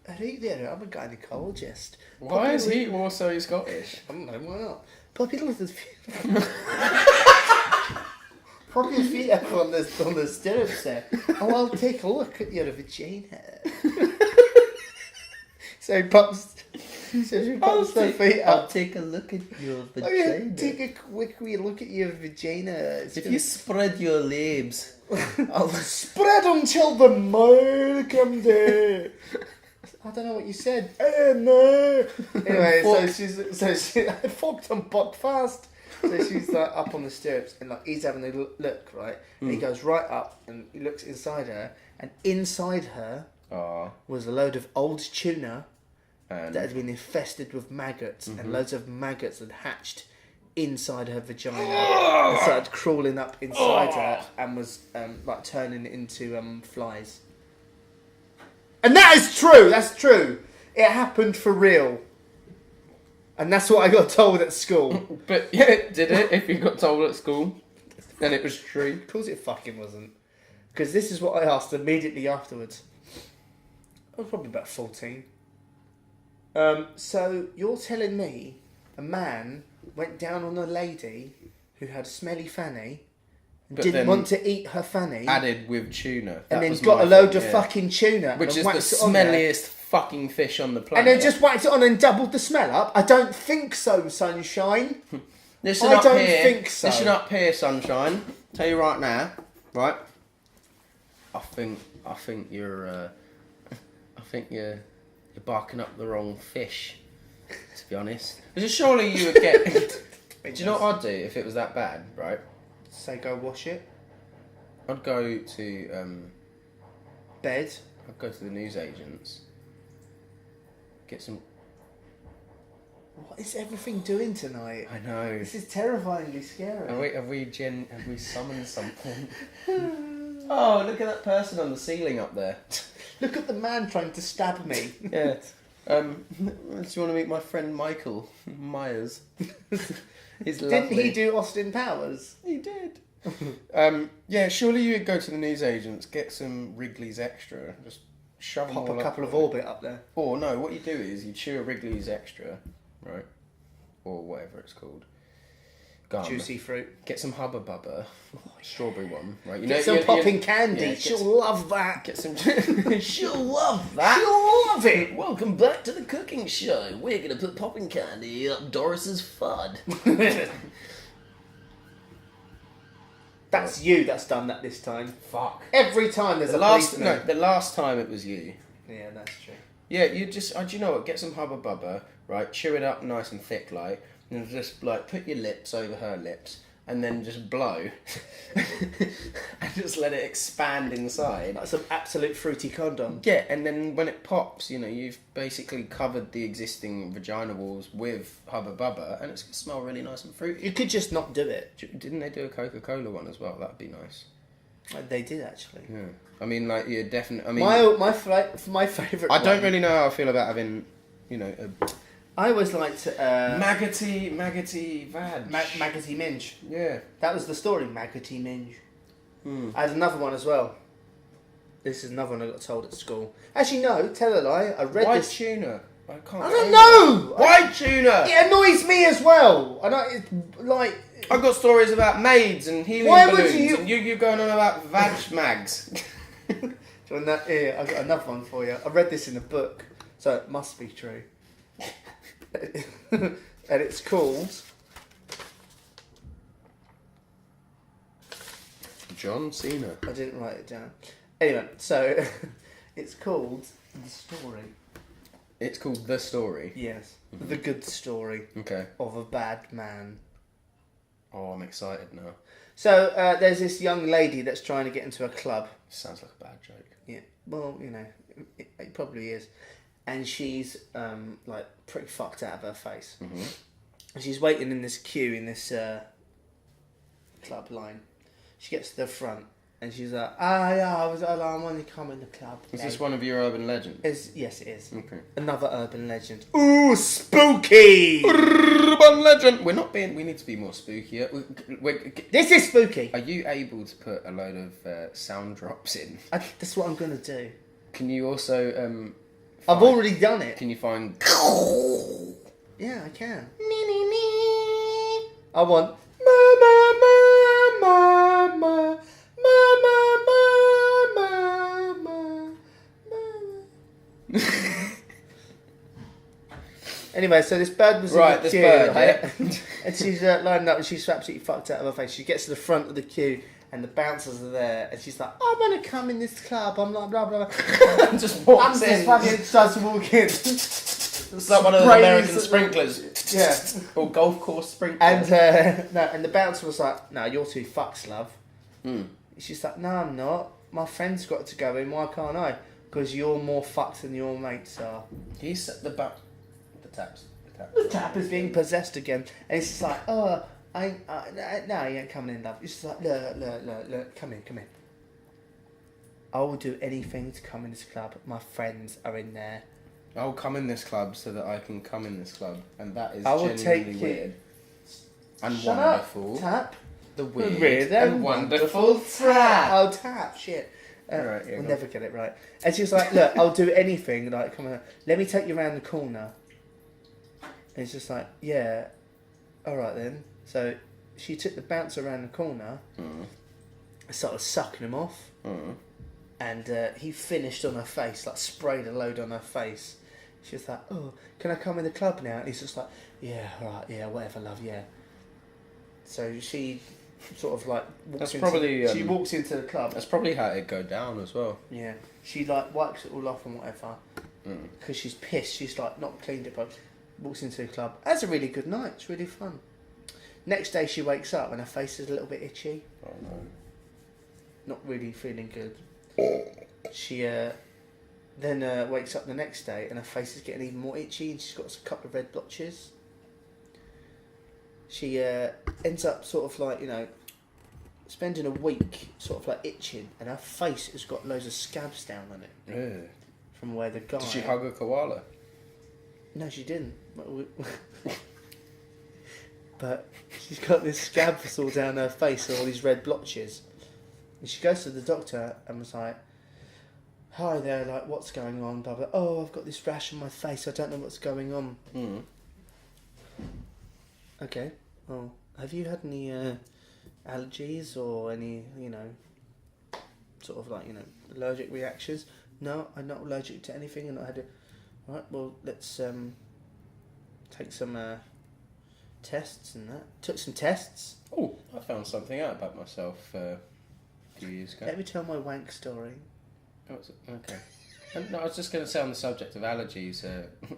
hey there, I'm a gynecologist. Why is he also Scottish? I don't know, why not? Pop your feet up on the stirrups there. Oh, I'll take a look at your vagina. So she pops her feet up. I'll take a look at your vagina. Oh yeah, take a quick wee look at your vagina. You spread your legs, I'll spread until the mole comes out. I don't know what you said. No. Anyway, so she fucked and buck fast. So she's like up on the stirrups and like he's having a look, right? And he goes right up and he looks inside her, and inside her was a load of old tuna that had been infested with maggots, and loads of maggots had hatched inside her vagina and started crawling up inside her and was like turning into flies. And that is true. That's true. It happened for real. And that's what I got told at school. But yeah, did it? If you got told at school, then it was true. Of course it fucking wasn't. Because this is what I asked immediately afterwards. I was probably about 14. So you're telling me a man went down on a lady who had a smelly fanny, But didn't then want to eat her fanny, Added with tuna. That and then was got my a load thing, of yeah. fucking tuna. Which and is the whacked it on there, smelliest fucking fish on the and planet. then just whacked it on and doubled the smell up? I don't think so, sunshine. Listen I up don't here. think so. Listen up here, sunshine. Tell you right now, right? I think you're barking up the wrong fish. To be honest, because surely you would get. Do you know what I'd do if it was that bad? Right? Say go wash it. I'd go to Bed. I'd go to the newsagents. Get some. What is everything doing tonight? I know. This is terrifyingly scary. Have we summoned something? Oh, look at that person on the ceiling up there. Look at the man trying to stab me. Yeah. Do you want to meet my friend Michael Myers? He's lovely. Didn't he do Austin Powers? He did. Yeah, surely you would go to the newsagents, get some Wrigley's Extra, just shove them Pop all a couple up of Orbit up there. Or no, what you do is you chew a Wrigley's Extra, right? Or whatever it's called. Gum. Juicy fruit. Get some Hubba Bubba, strawberry one, right? You Get some popping candy. yeah, She'll love that. Get some. She'll love that. She'll love it. Welcome back to the cooking show. We're gonna put popping candy up Doris's fud. That's you that's done that this time. Fuck. Every time there's The a last time it was you. Yeah, that's true. Yeah, you just. Do you know what? Get some Hubba Bubba, right? Chew it up nice and thick, like, and just like put your lips over her lips, and then just blow, and just let it expand inside. That's an absolute fruity condom. Yeah, and then when it pops, you know, you've basically covered the existing vagina walls with Hubba Bubba, and it's going to smell really nice and fruity. You could just not do it. Didn't they do a Coca-Cola one as well? That'd be nice. They did actually. Yeah. I mean, like, you're definitely... I mean... My favourite I don't really know how I feel about having, you know... I always liked... Maggoty vag. Maggoty minge. Yeah. That was the story, Maggoty minge. I had another one as well. This is another one I got told at school. Actually, no, tell a lie. I read Why this... tuna? I can't... I don't know! Why tuna? It annoys me as well. I know, it's like... I've got stories about maids and helium Why would balloons, you- and you're going on about vag mags. Join that here, I've got another one for you. I read this in a book, so it must be true. And it's called... John Cena. I didn't write it down. Anyway, so it's called The Story. It's called The Story. Yes. The Good Story Okay. of a Bad Man. Oh, I'm excited now. So there's this young lady that's trying to get into a club. Sounds like a bad joke. Yeah. Well, you know, it probably is. And she's like pretty fucked out of her face. Mm-hmm. And she's waiting in this queue in this club line. She gets to the front and she's like, I want to come in the club. Is this one of your urban legends? Yes, it is. Okay. Another urban legend. Ooh, spooky! Urban legend. We need to be more spooky. This is spooky. Are you able to put a load of sound drops in? That's what I'm going to do. Can you also... I've already done it. Can you find... Yeah, I can. I want... Mama, mama, mama, mama, mama, mama. Anyway, so this bird was Right, in the this queue, bird, right? yeah. And she's lined up and she's absolutely fucked out of her face. She gets to the front of the queue and the bouncers are there and she's like, I want to come in this club. I'm like, blah, blah, blah. Just walks I'm in. just fucking starts to walk in. It's like one of those Sprays- American sprinklers. Yeah. Or golf course sprinklers. And and the bouncer was like, no, you're too fucks, love. She's like, no, I'm not. My friend's got to go in. Why can't I? Because you're more fucked than your mates are. He set the taps. The tap is being possessed again. And it's just like, oh, no, you ain't coming in, love. It's just like, look, come in. I will do anything to come in this club. My friends are in there. I'll come in this club so that I can come in this club. And that is I will genuinely take weird. And Shut wonderful. Up, tap. The weird and wonderful tap. tap. Oh, tap, shit. Alright, yeah, we'll go never get it right. And she's like, look, I'll do anything. Like, come on, let me take you around the corner. And it's just like, yeah, all right then. So she took the bouncer around the corner and started sucking him off. And he finished on her face, like sprayed a load on her face. She was like, oh, can I come in the club now? And he's just like, yeah, all right, yeah, whatever, love, yeah. So she sort of like walks she walks into the club. That's probably how it'd go down as well. Yeah. She like wipes it all off and whatever. Because she's pissed. She's like not cleaned it, but walks into the club. That's a really good night. It's really fun. Next day she wakes up and her face is a little bit itchy. Oh no. Not really feeling good. She then wakes up the next day and her face is getting even more itchy and she's got a couple of red blotches. She ends up sort of like, spending a week sort of like itching and her face has got loads of scabs down on it. Yeah. From where the guy... Did she hug a koala? No, she didn't. But she's got this scabs all down her face and all these red blotches. And she goes to the doctor and was like, hi there, like, what's going on? Blah, blah. Oh, I've got this rash on my face. I don't know what's going on. Okay. Well, have you had any allergies or any, sort of like, allergic reactions? No, I'm not allergic to anything and I had it. All right, well, let's take some tests and that. Took some tests. Oh, I found something out about myself a few years ago. Let me tell my wank story. Oh, okay. No, I was just going to say on the subject of allergies.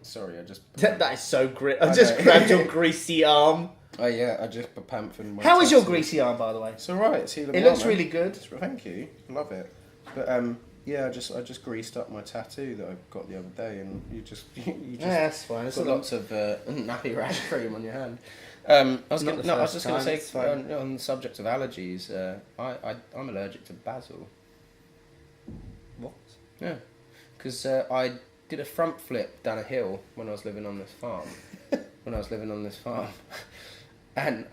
Sorry, I just... That is so great. I just grabbed your greasy arm. Oh yeah, I just pampered. How is your greasy arm, by the way? It's alright. It's healing. It looks really good. Thank you. Love it. But yeah, I just greased up my tattoo that I got the other day, and you just yeah, that's fine. Got lots of nappy rash cream on your hand. I was just going to say on the subject of allergies. I'm allergic to basil. What? Yeah, because I did a front flip down a hill when I was living on this farm. And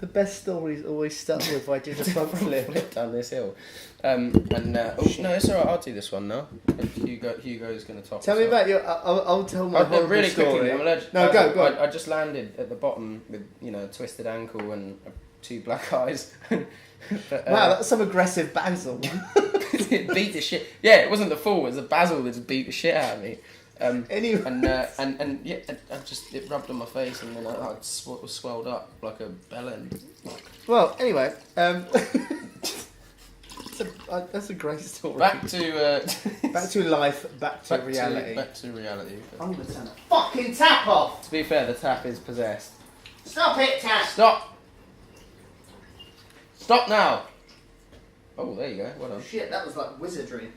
the best stories always start with I did a front flip down this hill. No, it's alright. I'll do this one now. If Hugo's going to top. Tell me about your. I'll tell my horrible really story. Quickly. I'm allergic. No, go. I just landed at the bottom with a twisted ankle and 2 black eyes. But, wow, that's some aggressive basil. It beat the shit. Yeah, it wasn't the fall. It was the basil that just beat the shit out of me. Anyway. And yeah, it rubbed on my face and then I was swelled up like a bellend. Well, anyway, that's a great story. Back to life, back to reality. Back to reality. I'm gonna turn the fucking tap off. To be fair, the tap is possessed. Stop it, tap. Stop now. Oh, there you go. Well done. Shit, that was like wizardry.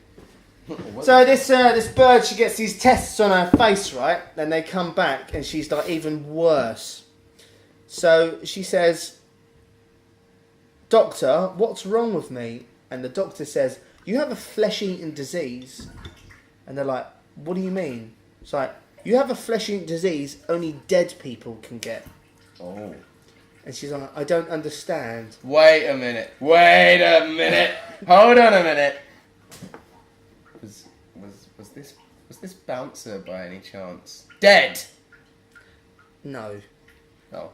So this bird, she gets these tests on her face, right? Then they come back and she's like even worse. So she says, "Doctor, what's wrong with me?" And the doctor says, "You have a flesh-eating disease." And they're like, "What do you mean?" It's like, "You have a flesh-eating disease only dead people can get." Oh. And she's like, "I don't understand." Wait a minute. Hold on a minute. Was this bouncer by any chance dead? No. Oh.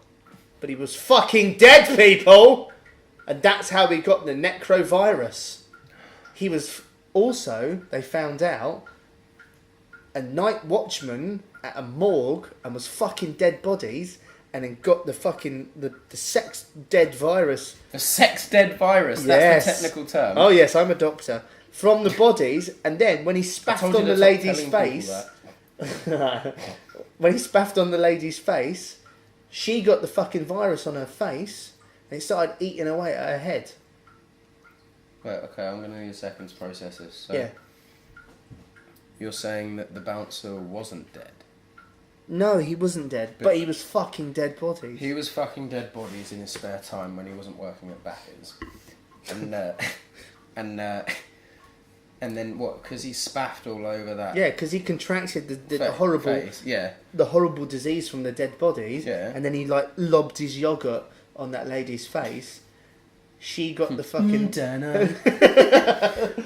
But he was fucking dead, people! And that's how he got the necrovirus. He was also, they found out, a night watchman at a morgue and was fucking dead bodies and then got the fucking, the sex dead virus. The sex dead virus, that's the technical term. Oh yes, I'm a doctor. From the bodies, and then when he spaffed on the lady's face, when he spaffed on the lady's face, she got the fucking virus on her face and it started eating away at her head. Wait, okay, I'm going to need a second to process this. So Yeah. You're saying that the bouncer wasn't dead? No, he wasn't dead, but he was fucking dead bodies. He was fucking dead bodies in his spare time when he wasn't working at Backers. And then what? Because he spaffed all over that. Yeah, because he contracted the horrible, face. Yeah, the horrible disease from the dead bodies. Yeah. And then he like lobbed his yogurt on that lady's face. She got the fucking.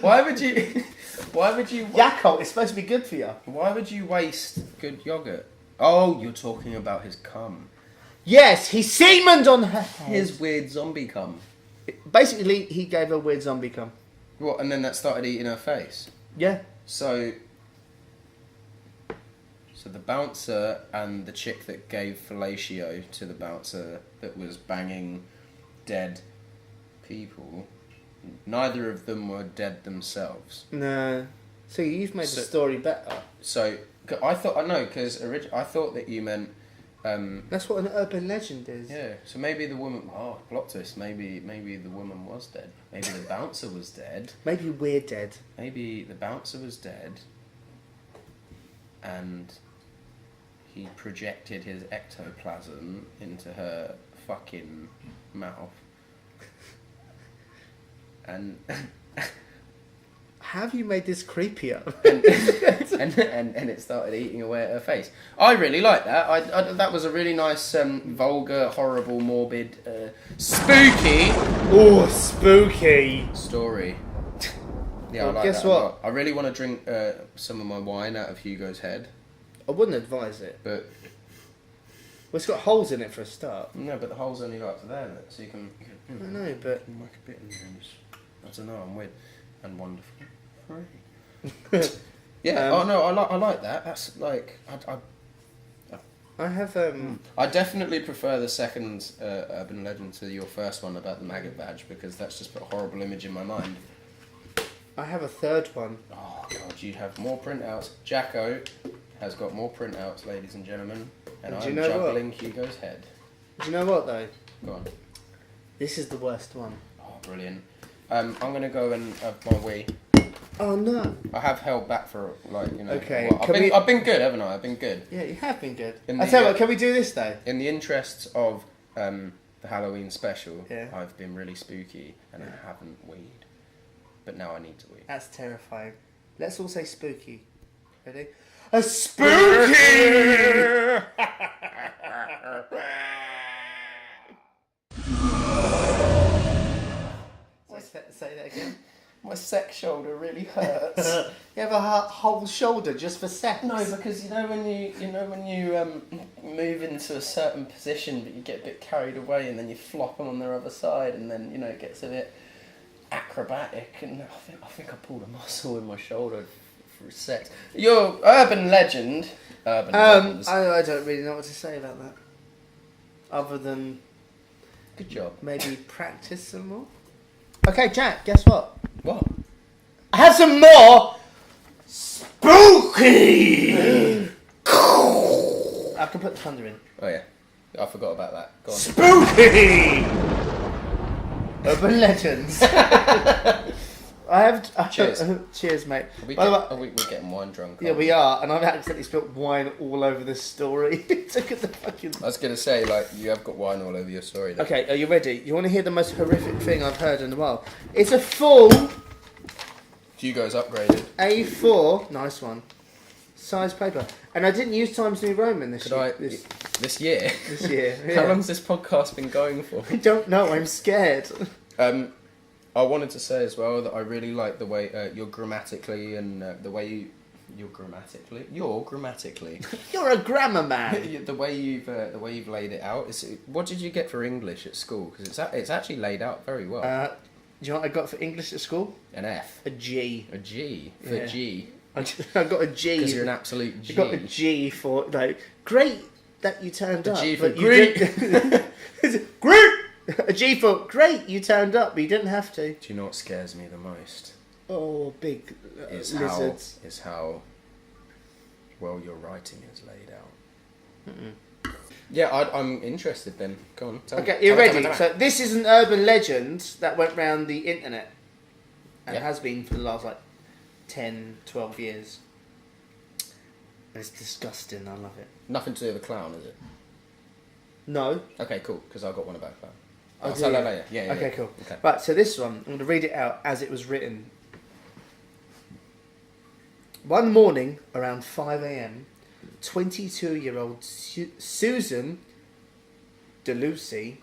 Why would you? Yakult is supposed to be good for you. Why would you waste good yogurt? Oh, you're talking about his cum. Yes, he semened on her head. His weird zombie cum. Basically, he gave her weird zombie cum. What? And then that started eating her face. Yeah. So the bouncer and the chick that gave fellatio to the bouncer that was banging dead people, neither of them were dead themselves. No. See, you've made the story better. So I thought I thought that you meant. That's what an urban legend is. Yeah. So maybe the woman. Oh, plot twist. Maybe the woman was dead. Maybe the bouncer was dead. Maybe we're dead. Maybe the bouncer was dead. And he projected his ectoplasm into her fucking mouth. And Have you made this creepier? and it started eating away at her face. I really like that. I that was a really nice, vulgar, horrible, morbid, spooky. Oh, spooky Story. Yeah, well, I like guess that what? a lot. I really want to drink some of my wine out of Hugo's head, I wouldn't advise it. but Well, it's got holes in it for a start. no, but the hole's only like to there, so you can. I know, but You can whack a bit in there. I don't know. I'm weird and wonderful. Fray. Yeah. I like that. That's like I have I definitely prefer the second urban legend to your first one about the maggot badge because that's just put a horrible image in my mind. I have a third one. Oh god, you'd have more printouts. Jacko has got more printouts, ladies and gentlemen, and Do I'm you know juggling Hugo's head. Do you know what though? Go on. This is the worst one. Oh, brilliant. I'm gonna go and have my wee. Oh no. I have held back for Okay, I've been good, haven't I? I've been good. Yeah, you have been good. In I the, tell you what, can we do this though? In the interests of the Halloween special, Yeah. I've been really spooky and I haven't weed, but now I need to weed. That's terrifying. Let's all say spooky. Ready? A spooky! Say that again. My sex shoulder really hurts. You have a whole shoulder just for sex? No, because when you move into a certain position, but you get a bit carried away, and then you flop on the other side, and then it gets a bit acrobatic, and I think I pulled a muscle in my shoulder for sex. Your urban legend. Legends. I don't really know what to say about that. Other than Good job. maybe practice some more. Okay, Jack, guess what? What? I have some more spooky! I can put the thunder in. Oh yeah, I forgot about that. Go on. Spooky! Urban legends. I have. Cheers. Cheers, mate. We're getting wine drunk. Yeah, we are, and I've accidentally spilt wine all over this story. Look at the fucking. I was gonna say, like, you have got wine all over your story. Though. Okay, are you ready? You want to hear the most horrific thing I've heard in a while? It's a full Hugo's upgraded. A4, nice one, size paper, and I didn't use Times New Roman this Could year. I? This year. This year. Yeah. How long's this podcast been going for? I don't know. I'm scared. I wanted to say as well that I really like the way you're grammatically and the way you're grammatically. You're a grammar man. the way you've laid it out. What did you get for English at school? Because it's actually laid out very well. Do you know what I got for English at school? An F. A G. A G for Yeah. G. I got a G. Because you're an absolute G. I got a G for like great that you turned up. G for but great. Great. A G for great you turned up, but you didn't have to. Do you know what scares me the most? Oh, big lizards. Is how well your writing is laid out. Yeah, I'm interested then. Go on. Okay, you're ready. So this is an urban legend that went round the internet and has been for the last like 10, 12 years. And it's disgusting. I love it. Nothing to do with a clown, is it? No. Okay, cool. Because I got one about a clown. Oh, I'll do tell you? that later. Yeah. Okay, cool. Okay. Right, so this one, I'm going to read it out as it was written. One morning, around 5 a.m., 22-year-old Susan DeLucy,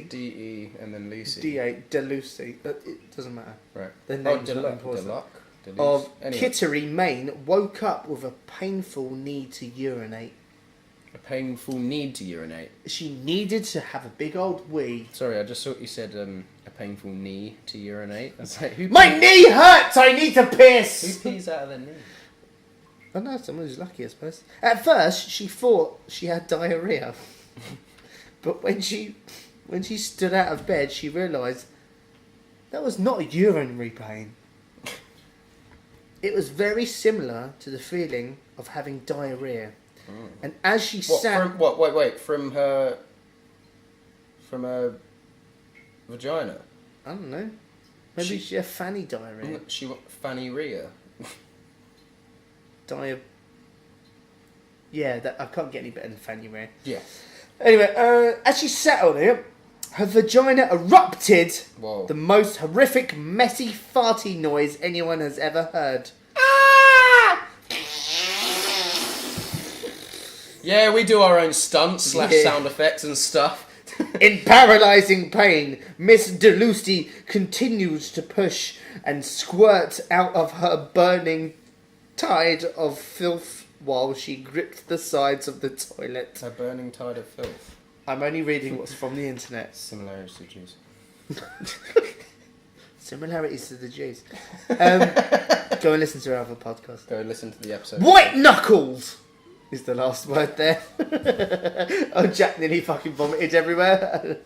D-E and then Lucy. D-A, DeLucy, it doesn't matter. Right. The name's not important. Of Kittery, Maine, woke up with a painful need to urinate. A painful need to urinate. She needed to have a big old wee. Sorry, I just thought you said a painful knee to urinate. I was like, My knee hurts! I need to piss! Who pees out of their knee? I know, someone who's lucky, I suppose. At first, she thought she had diarrhea. But when she stood out of bed, she realised that was not a urinary pain. It was very similar to the feeling of having diarrhea. And as she sat... From her vagina? I don't know. Maybe she had fanny diarrhea. She got fanny rhea. Yeah, I can't get any better than fanny rhea. Yeah. Anyway, as she sat on it, her vagina erupted. Whoa. The most horrific, messy, farty noise anyone has ever heard. Yeah, we do our own stunts / sound effects and stuff. In paralysing pain, Miss DeLucy continued to push and squirt out of her burning tide of filth while she gripped the sides of the toilet. A burning tide of filth. I'm only reading what's from the internet. Similarities to Jews. Similarities to the Jews. Go and listen to our other podcast. Go listen to the episode. White knuckles is the last word there. Oh, Jack nearly fucking vomited everywhere.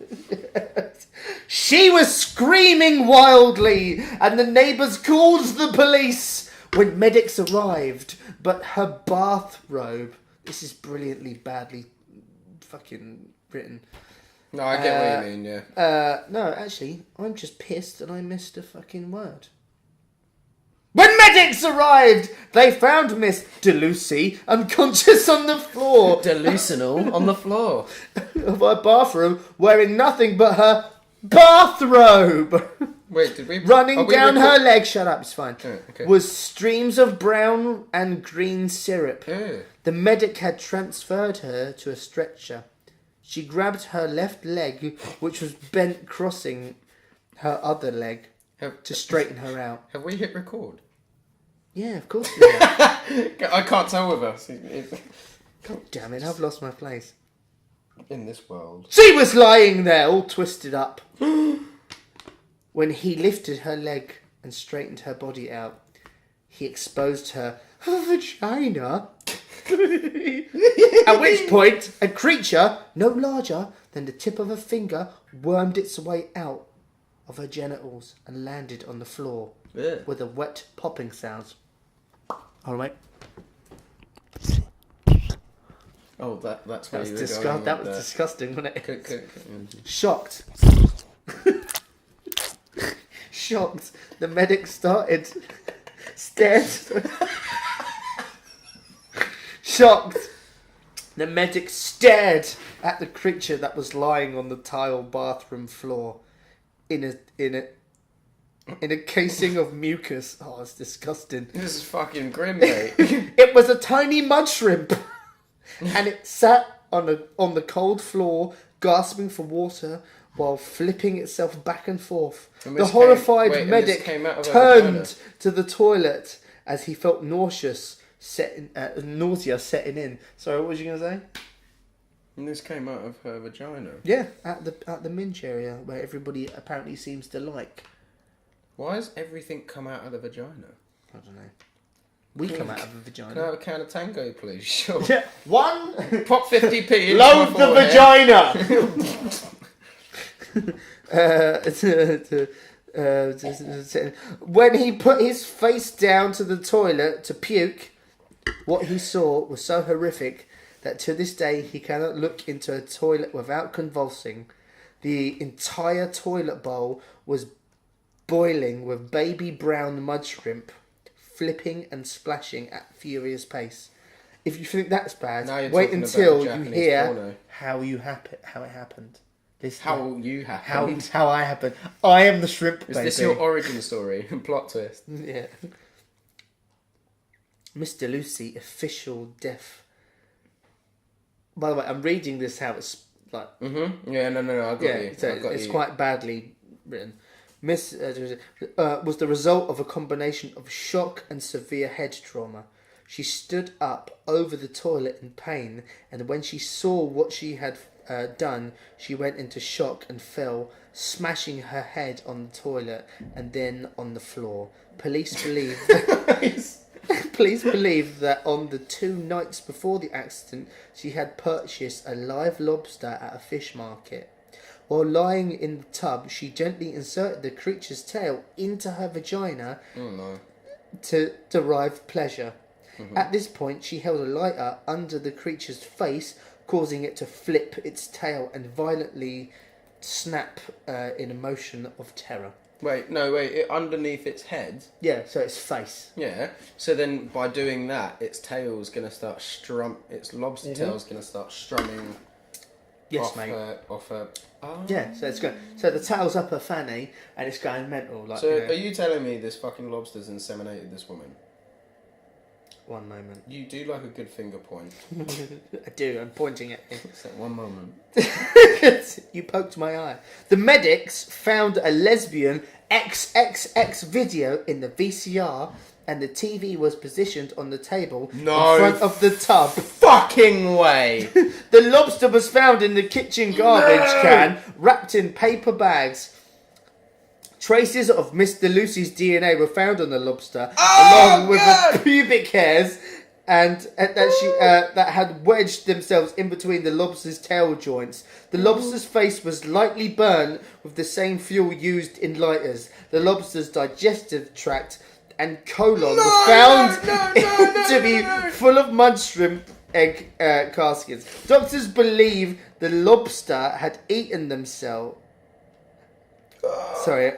She was screaming wildly, and the neighbours called the police when medics arrived. But her bathrobe, this is brilliantly badly fucking written. No, I get what you mean, yeah. No, actually, I'm just pissed and I missed a fucking word. When medics arrived, they found Miss DeLucy unconscious on the floor. Delusional on the floor. Of her bathroom, wearing nothing but her bathrobe. Wait, did we... Running down her leg, shut up, it's fine, Oh, okay. was streams of brown and green syrup. Ew. The medic had transferred her to a stretcher. She grabbed her left leg, which was bent crossing her other leg, to straighten her out. Have we hit record? Yeah, of course we have. I can't tell with us. God damn it, I've lost my place. In this world. She was lying there, all twisted up. When he lifted her leg and straightened her body out, he exposed her vagina. At which point, a creature no larger than the tip of a finger wormed its way out of her genitals and landed on the floor with a wet popping sound. All right. Oh, that's where you were That going. was disgusting, wasn't it? Good. Shocked. Shocked, the medic stared. Shocked, the medic stared at the creature that was lying on the tile bathroom floor, in a casing of mucus. Oh, it's disgusting. This is fucking grim, mate. It was a tiny mud shrimp, and it sat on the cold floor, gasping for water while flipping itself back and forth. The horrified medic turned to the toilet as he felt nausea setting in. Sorry, what was you going to say? And this came out of her vagina. Yeah, at the minge area where everybody apparently seems to like. Why does everything come out of the vagina? I don't know. We come out of the vagina. Can I have a can of Tango, please? Sure. Yeah. One. Pop 50p into Load my the vagina. When he put his face down to the toilet to puke, what he saw was so horrific that to this day he cannot look into a toilet without convulsing. The entire toilet bowl was boiling with baby brown mud shrimp, flipping and splashing at furious pace. If you think that's bad, wait until you hear how it happened. How I happened. I am the shrimp baby. Is this your origin story and plot twist? Yeah. Mr. Lucy, official death. By the way, I'm reading this how it's like. Yeah, no, I got you. So it's quite badly written. Was the result of a combination of shock and severe head trauma. She stood up over the toilet in pain, and when she saw what she had done, she went into shock and fell, smashing her head on the toilet and then on the floor. Police believe that on the 2 nights before the accident, she had purchased a live lobster at a fish market. While lying in the tub, she gently inserted the creature's tail into her vagina to derive pleasure. Mm-hmm. At this point, she held a lighter under the creature's face, causing it to flip its tail and violently snap in a motion of terror. Wait, underneath its head? Yeah, so its face. Yeah, so then by doing that, its tail's going to start its lobster tail's going to start strumming. Yes, off mate. Off her. Oh. Yeah, so it's going. So the tail's up her fanny, and it's going mental. Like. So are you telling me this fucking lobster's inseminated this woman? One moment. You do like a good finger point. I do. I'm pointing at you. It's like one moment. You poked my eye. The medics found a lesbian XXX video in the VCR, and the TV was positioned on the table in front of the tub. Fucking way! The lobster was found in the kitchen garbage can, wrapped in paper bags. Traces of Mr. Lucy's DNA were found on the lobster, along with the pubic hairs that had wedged themselves in between the lobster's tail joints. The lobster's face was lightly burned with the same fuel used in lighters. The lobster's digestive tract and colon were found to be full of mud shrimp egg caskets. Doctors believe the lobster had eaten themselves. Sorry.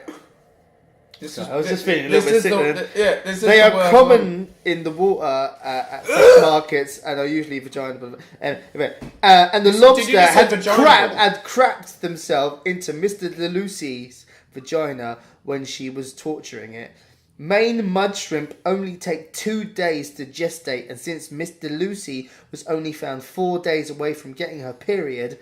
I was just feeling a little bit sick. They are common in the water at fish markets and are usually vaginal. And the lobster had cracked themselves into Mr. Lucy's vagina when she was torturing it. Maine mud shrimp only take 2 days to gestate, and since Mr. Lucy was only found 4 days away from getting her period,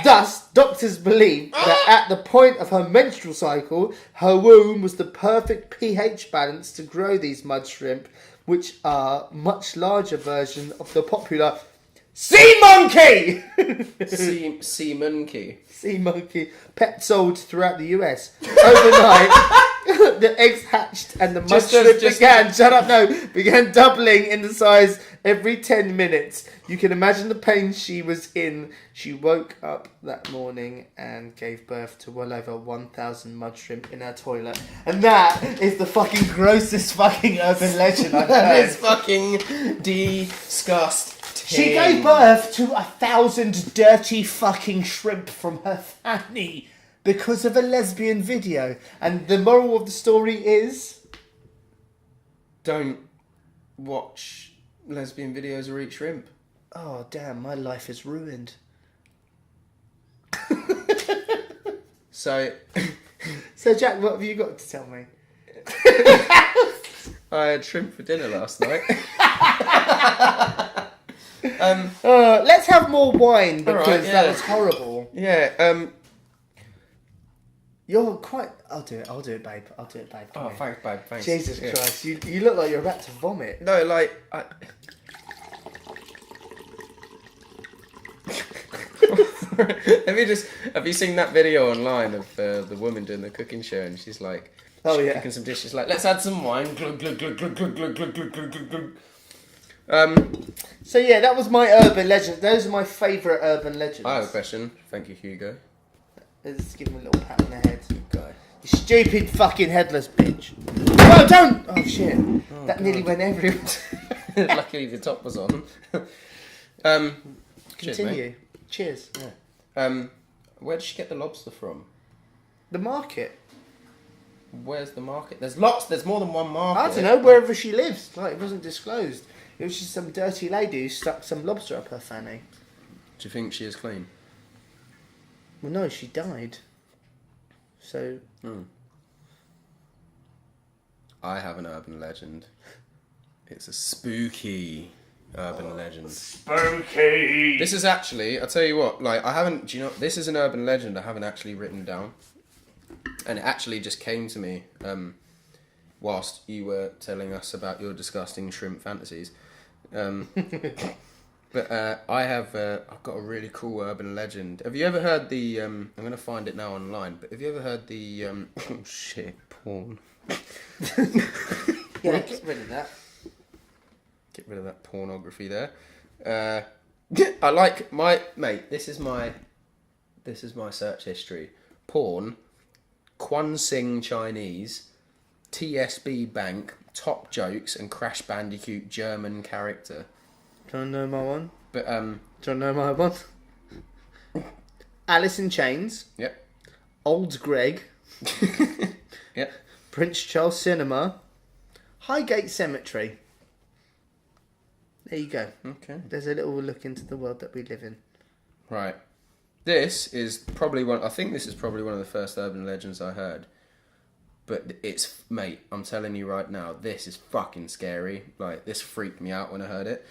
thus doctors believe that at the point of her menstrual cycle, her womb was the perfect pH balance to grow these mud shrimp, which are much larger version of the popular sea monkey. Sea monkey. Sea monkey, pet sold throughout the US. Overnight, the eggs hatched and the mud shrimp began doubling in the size every 10 minutes. You can imagine the pain she was in. She woke up that morning and gave birth to well over 1,000 mud shrimp in her toilet. And that is the fucking grossest fucking urban legend I've heard. That is fucking disgusting. She gave birth to 1,000 dirty fucking shrimp from her fanny. because of a lesbian video. And the moral of the story is... Don't watch lesbian videos or eat shrimp. Oh, damn, my life is ruined. So... So, Jack, what have you got to tell me? I had shrimp for dinner last night. Let's have more wine because Alright, yeah. that was horrible. Yeah, You're quite... I'll do it, babe. Come Oh, here. thanks, babe, thanks. Jesus Yeah. Christ, you look like you're about to vomit. No, like... Have you seen that video online of the woman doing the cooking show, and she's like... Oh, she's yeah. cooking some dishes, like, let's add some wine. Glug, glug, glug, glug, glug, glug, glug, glug, glug, glug. So, yeah, that was my urban legend. Those are my favourite urban legends. I have a question. Thank you, Hugo. Let's give him a little pat on the head. Good guy. You stupid fucking headless bitch. No, don't! Oh, shit. That nearly went everywhere. Luckily the top was on. Cheers, Continue. mate. Cheers. Yeah. Where did she get the lobster from? The market. Where's the market? There's more than one market. I don't know, wherever she lives. Like, it wasn't disclosed. It was just some dirty lady who stuck some lobster up her fanny. Do you think she is clean? Well, no, she died. So... I have an urban legend. It's a spooky urban legend. Spooky! This is actually, I'll tell you what, like, I haven't, do you know, this is an urban legend I haven't actually written down. And it actually just came to me whilst you were telling us about your disgusting shrimp fantasies. But I've got a really cool urban legend. Have you ever heard the, I'm going to find it now online, but have you ever heard the, oh shit, porn. Yeah, get rid of that. Get rid of that pornography there. I like mate, this is my search history. Porn, Quan Sing Chinese, TSB Bank, Top Jokes, and Crash Bandicoot German character. Do you want to know my one? But Do you want to know my one? Alice in Chains. Yep. Old Greg. Yep. Prince Charles Cinema. Highgate Cemetery. There you go. Okay. There's a little look into the world that we live in. Right. This is probably one of the first urban legends I heard. But it's, mate, I'm telling you right now, this is fucking scary. Like, this freaked me out when I heard it.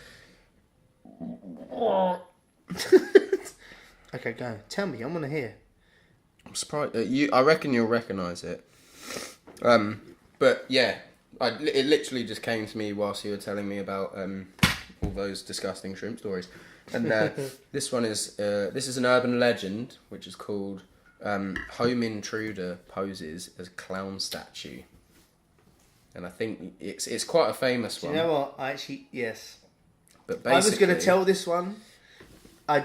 Okay, go. Tell me, I want to hear. I'm surprised. I reckon you'll recognise it. But yeah, it literally just came to me whilst you were telling me about all those disgusting shrimp stories. And this is an urban legend which is called Home Intruder Poses as Clown Statue. And I think it's quite a famous one. You know what? Yes. But I was going to tell this one. Go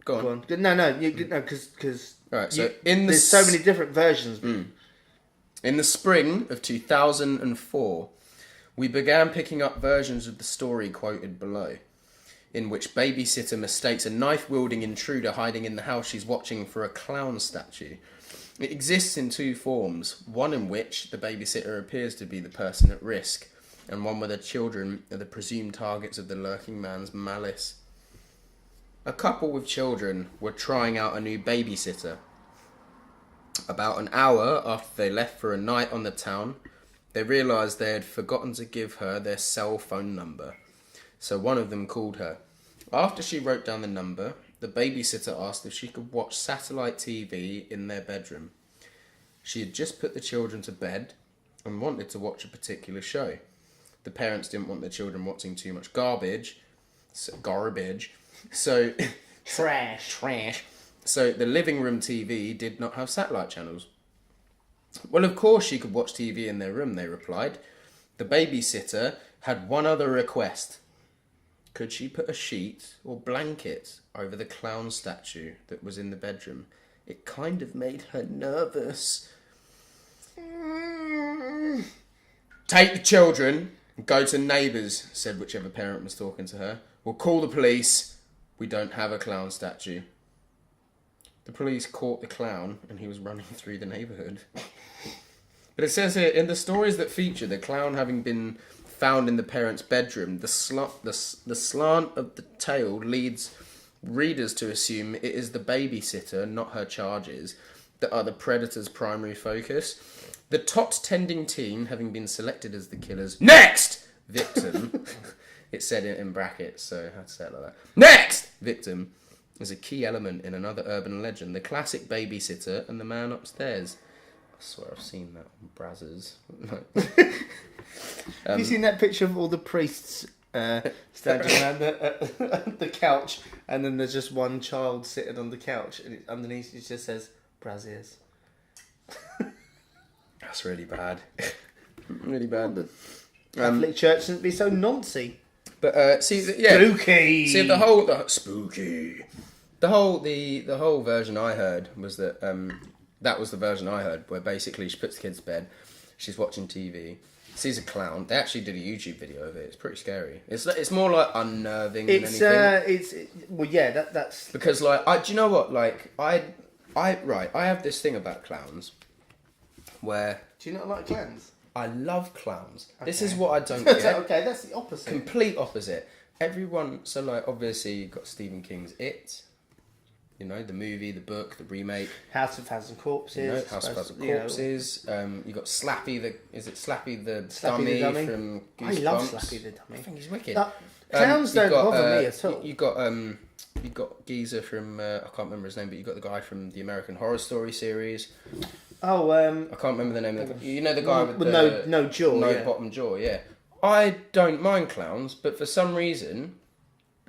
on. No, because Right, so there's so many different versions. In the spring of 2004, we began picking up versions of the story quoted below, in which babysitter mistakes a knife-wielding intruder hiding in the house she's watching for a clown statue. It exists in two forms, one in which the babysitter appears to be the person at risk, and one where the children are the presumed targets of the lurking man's malice. A couple with children were trying out a new babysitter. About an hour after they left for a night on the town, they realised they had forgotten to give her their cell phone number. So one of them called her. After she wrote down the number, the babysitter asked if she could watch satellite TV in their bedroom. She had just put the children to bed and wanted to watch a particular show. The parents didn't want the children watching too much garbage. So trash. So the living room TV did not have satellite channels. Well, of course she could watch TV in their room, they replied. The babysitter had one other request. Could she put a sheet or blanket over the clown statue that was in the bedroom? It kind of made her nervous. Take the children and go to neighbours, said whichever parent was talking to her. We'll call the police. We don't have a clown statue. The police caught the clown and he was running through the neighbourhood. But it says here, in the stories that feature the clown having been found in the parents' bedroom, the slant of the tale leads readers to assume it is the babysitter, not her charges, that are the predator's primary focus. The tot-tending teen having been selected as the killer's next victim, it said it in brackets, so I had to say it like that. Next victim is a key element in another urban legend, the classic babysitter and the man upstairs. I swear I've seen that on Brazzers. Have you seen that picture of all the priests standing around the couch, and then there's just one child sitting on the couch, and underneath it just says Brazzers. That's really bad. Really bad. But, Catholic Church shouldn't be so noncy. But Spooky. See the spooky. The whole version I heard was that that was the version I heard, where basically she puts the kids to bed, she's watching TV, sees a clown. They actually did a YouTube video of it. It's pretty scary. It's more like unnerving than anything. That's because do you know what? Like I have this thing about clowns, where do you not like clowns? I love clowns. Okay. This is what I don't get. Okay, that's the opposite. Complete opposite. Everyone, so like obviously you've got Stephen King's It, you know, the movie, the book, the remake. House of Thousand Corpses. You know, House of Thousand Corpses. You got Slappy the dummy from Goosebumps? I love Slappy the dummy. I think he's wicked. Clowns don't bother me at all. You got Geezer from I can't remember his name, but you got the guy from the American Horror Story series. Oh, I can't remember the name of the. You know the guy with the no jaw, no bottom jaw, yeah. I don't mind clowns, but for some reason,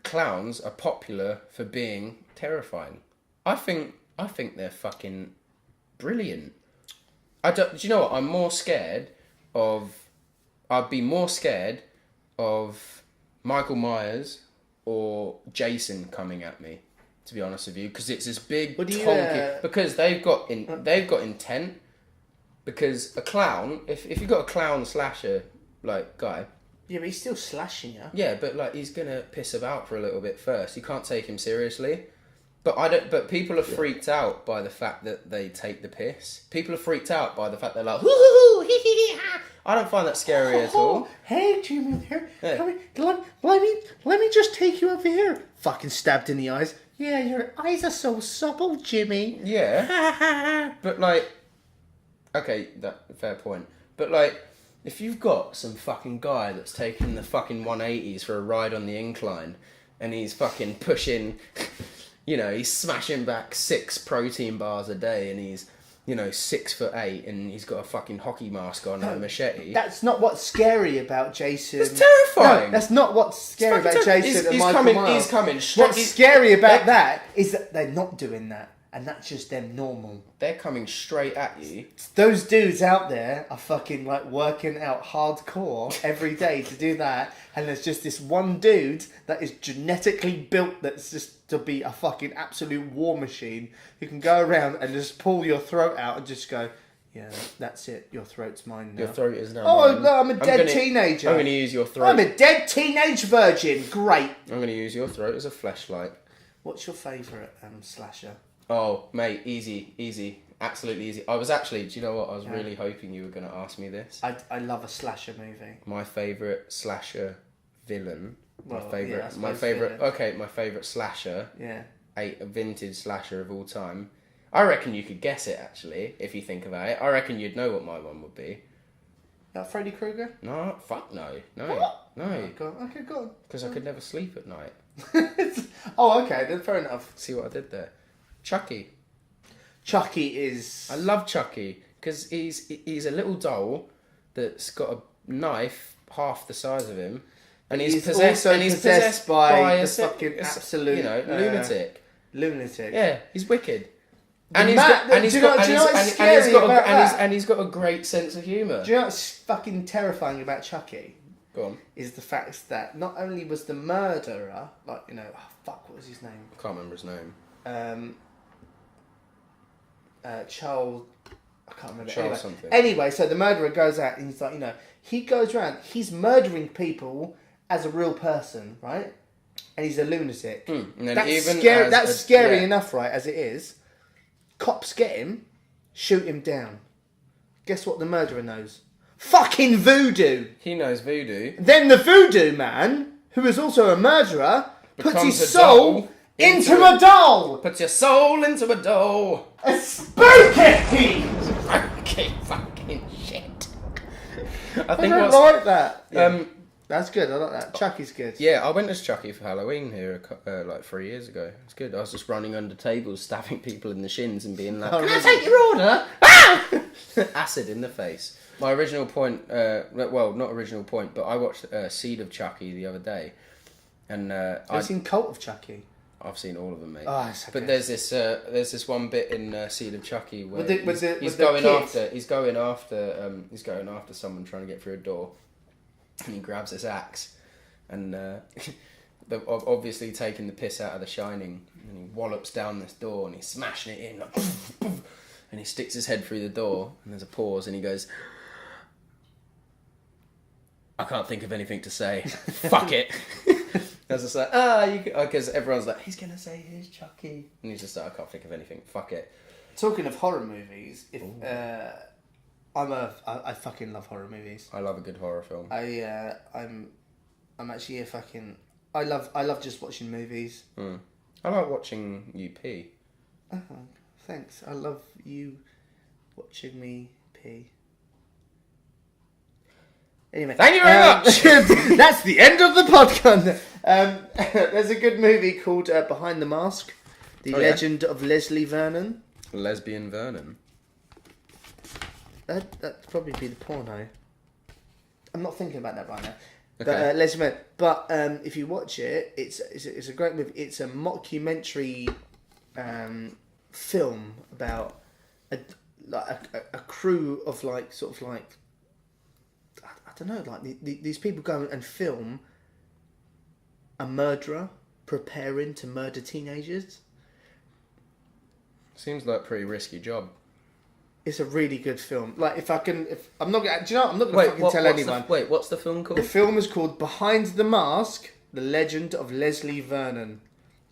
clowns are popular for being terrifying. I think they're fucking brilliant. Do you know what? I'd be more scared of Michael Myers or Jason coming at me, to be honest with you, because it's this big because they've got intent. Because a clown, if you've got a clown slasher like guy, yeah, but he's still slashing you. yeah, but like he's gonna piss about for a little bit first. You can't take him seriously. But people are freaked out by the fact that they take the piss. People are freaked out by the fact they're like, hoo hee hee ha. I don't find that scary at all. Hey, Jimmy, there. Yeah. Come here. Let me just take you over here. Fucking stabbed in the eyes. Yeah, your eyes are so supple, Jimmy. Yeah. But like, okay, fair point. But like, if you've got some fucking guy that's taking the fucking 180s for a ride on the incline, and he's fucking pushing, you know, he's smashing back 6 protein bars a day, and he's, you know, 6'8", and he's got a fucking hockey mask on and a machete. That's not what's scary about Jason. It's terrifying. No, that's not what's scary about Jason and Michael Myers. He's coming straight. What's scary about that is that they're not doing that. And that's just them normal. They're coming straight at you. Those dudes out there are fucking like working out hardcore every day to do that. And there's just this one dude that is genetically built that's just to be a fucking absolute war machine who can go around and just pull your throat out and just go, yeah, that's it. Your throat's mine now. Your throat is now Oh, mine. no, I'm a dead teenager. I'm going to use your throat. I'm a dead teenage virgin. Great. I'm going to use your throat as a fleshlight. What's your favourite slasher? Oh, mate, easy. Absolutely easy. I was actually, do you know what? I was really hoping you were going to ask me this. I love a slasher movie. My favourite slasher villain. Well, my favourite slasher. Yeah. A vintage slasher of all time. I reckon you could guess it, actually, if you think about it. I reckon you'd know what my one would be. Freddy Krueger? No, fuck no. No. What? No. Okay, go on. Because I could never sleep at night. Oh, okay, then fair enough. See what I did there? Chucky. Chucky is... I love Chucky because he's a little doll that's got a knife half the size of him, and he's possessed by the fucking absolute, you know, lunatic. Lunatic. Yeah, he's wicked. And he's got a great sense of humour. Do you know what's fucking terrifying about Chucky? Go on. Is the fact that not only was the murderer, like, you know, what was his name? I can't remember his name. Charles, I can't remember. Charles something. Anyway, so the murderer goes out and he's like, you know, he goes around, he's murdering people as a real person, right? And he's a lunatic. And then That's even scary. That's scary enough, right? As it is. Cops get him, shoot him down. Guess what the murderer knows? Fucking voodoo! He knows voodoo. Then the voodoo man, who is also a murderer, puts Becomes his a soul doll into a doll! Puts your soul into a doll. A spooky! Okay, fucking shit. I don't like that. Yeah. That's good, I like that. Chucky's good. Yeah, I went as Chucky for Halloween here like 3 years ago. It's good. I was just running under tables, stabbing people in the shins and being like, "Can I take your order?" Ah! Acid in the face. My original point, well, not original point, but I watched Seed of Chucky the other day. And Have you seen Cult of Chucky? I've seen all of them, mate. Oh, it's okay. But there's this one bit in Seed of Chucky where he's going after someone trying to get through a door, and he grabs his axe, and they're obviously taking the piss out of The Shining, and he wallops down this door and he's smashing it in, like, and he sticks his head through the door, and there's a pause, and he goes, "I can't think of anything to say. Fuck it." I was just like, because everyone's like, he's gonna say here's Chucky, and he's just like, I can't think of anything. Fuck it. Talking of horror movies, I fucking love horror movies. I love a good horror film. I'm actually a fucking. I love just watching movies. I like watching you pee. Oh, thanks. I love you watching me pee. Anyway, thank you very much. That's the end of the podcast. There's a good movie called Behind the Mask: The Legend of Leslie Vernon. Lesbian Vernon. That'd probably be the porno. I'm not thinking about that right now. Okay. But Leslie Vernon. But if you watch it, it's a great movie. It's a mockumentary film about a crew of I don't know, like these people go and film a murderer preparing to murder teenagers. Seems like a pretty risky job. It's a really good film. Like I'm not gonna fucking tell anyone. What's the film called? The film is called Behind the Mask: The Legend of Leslie Vernon.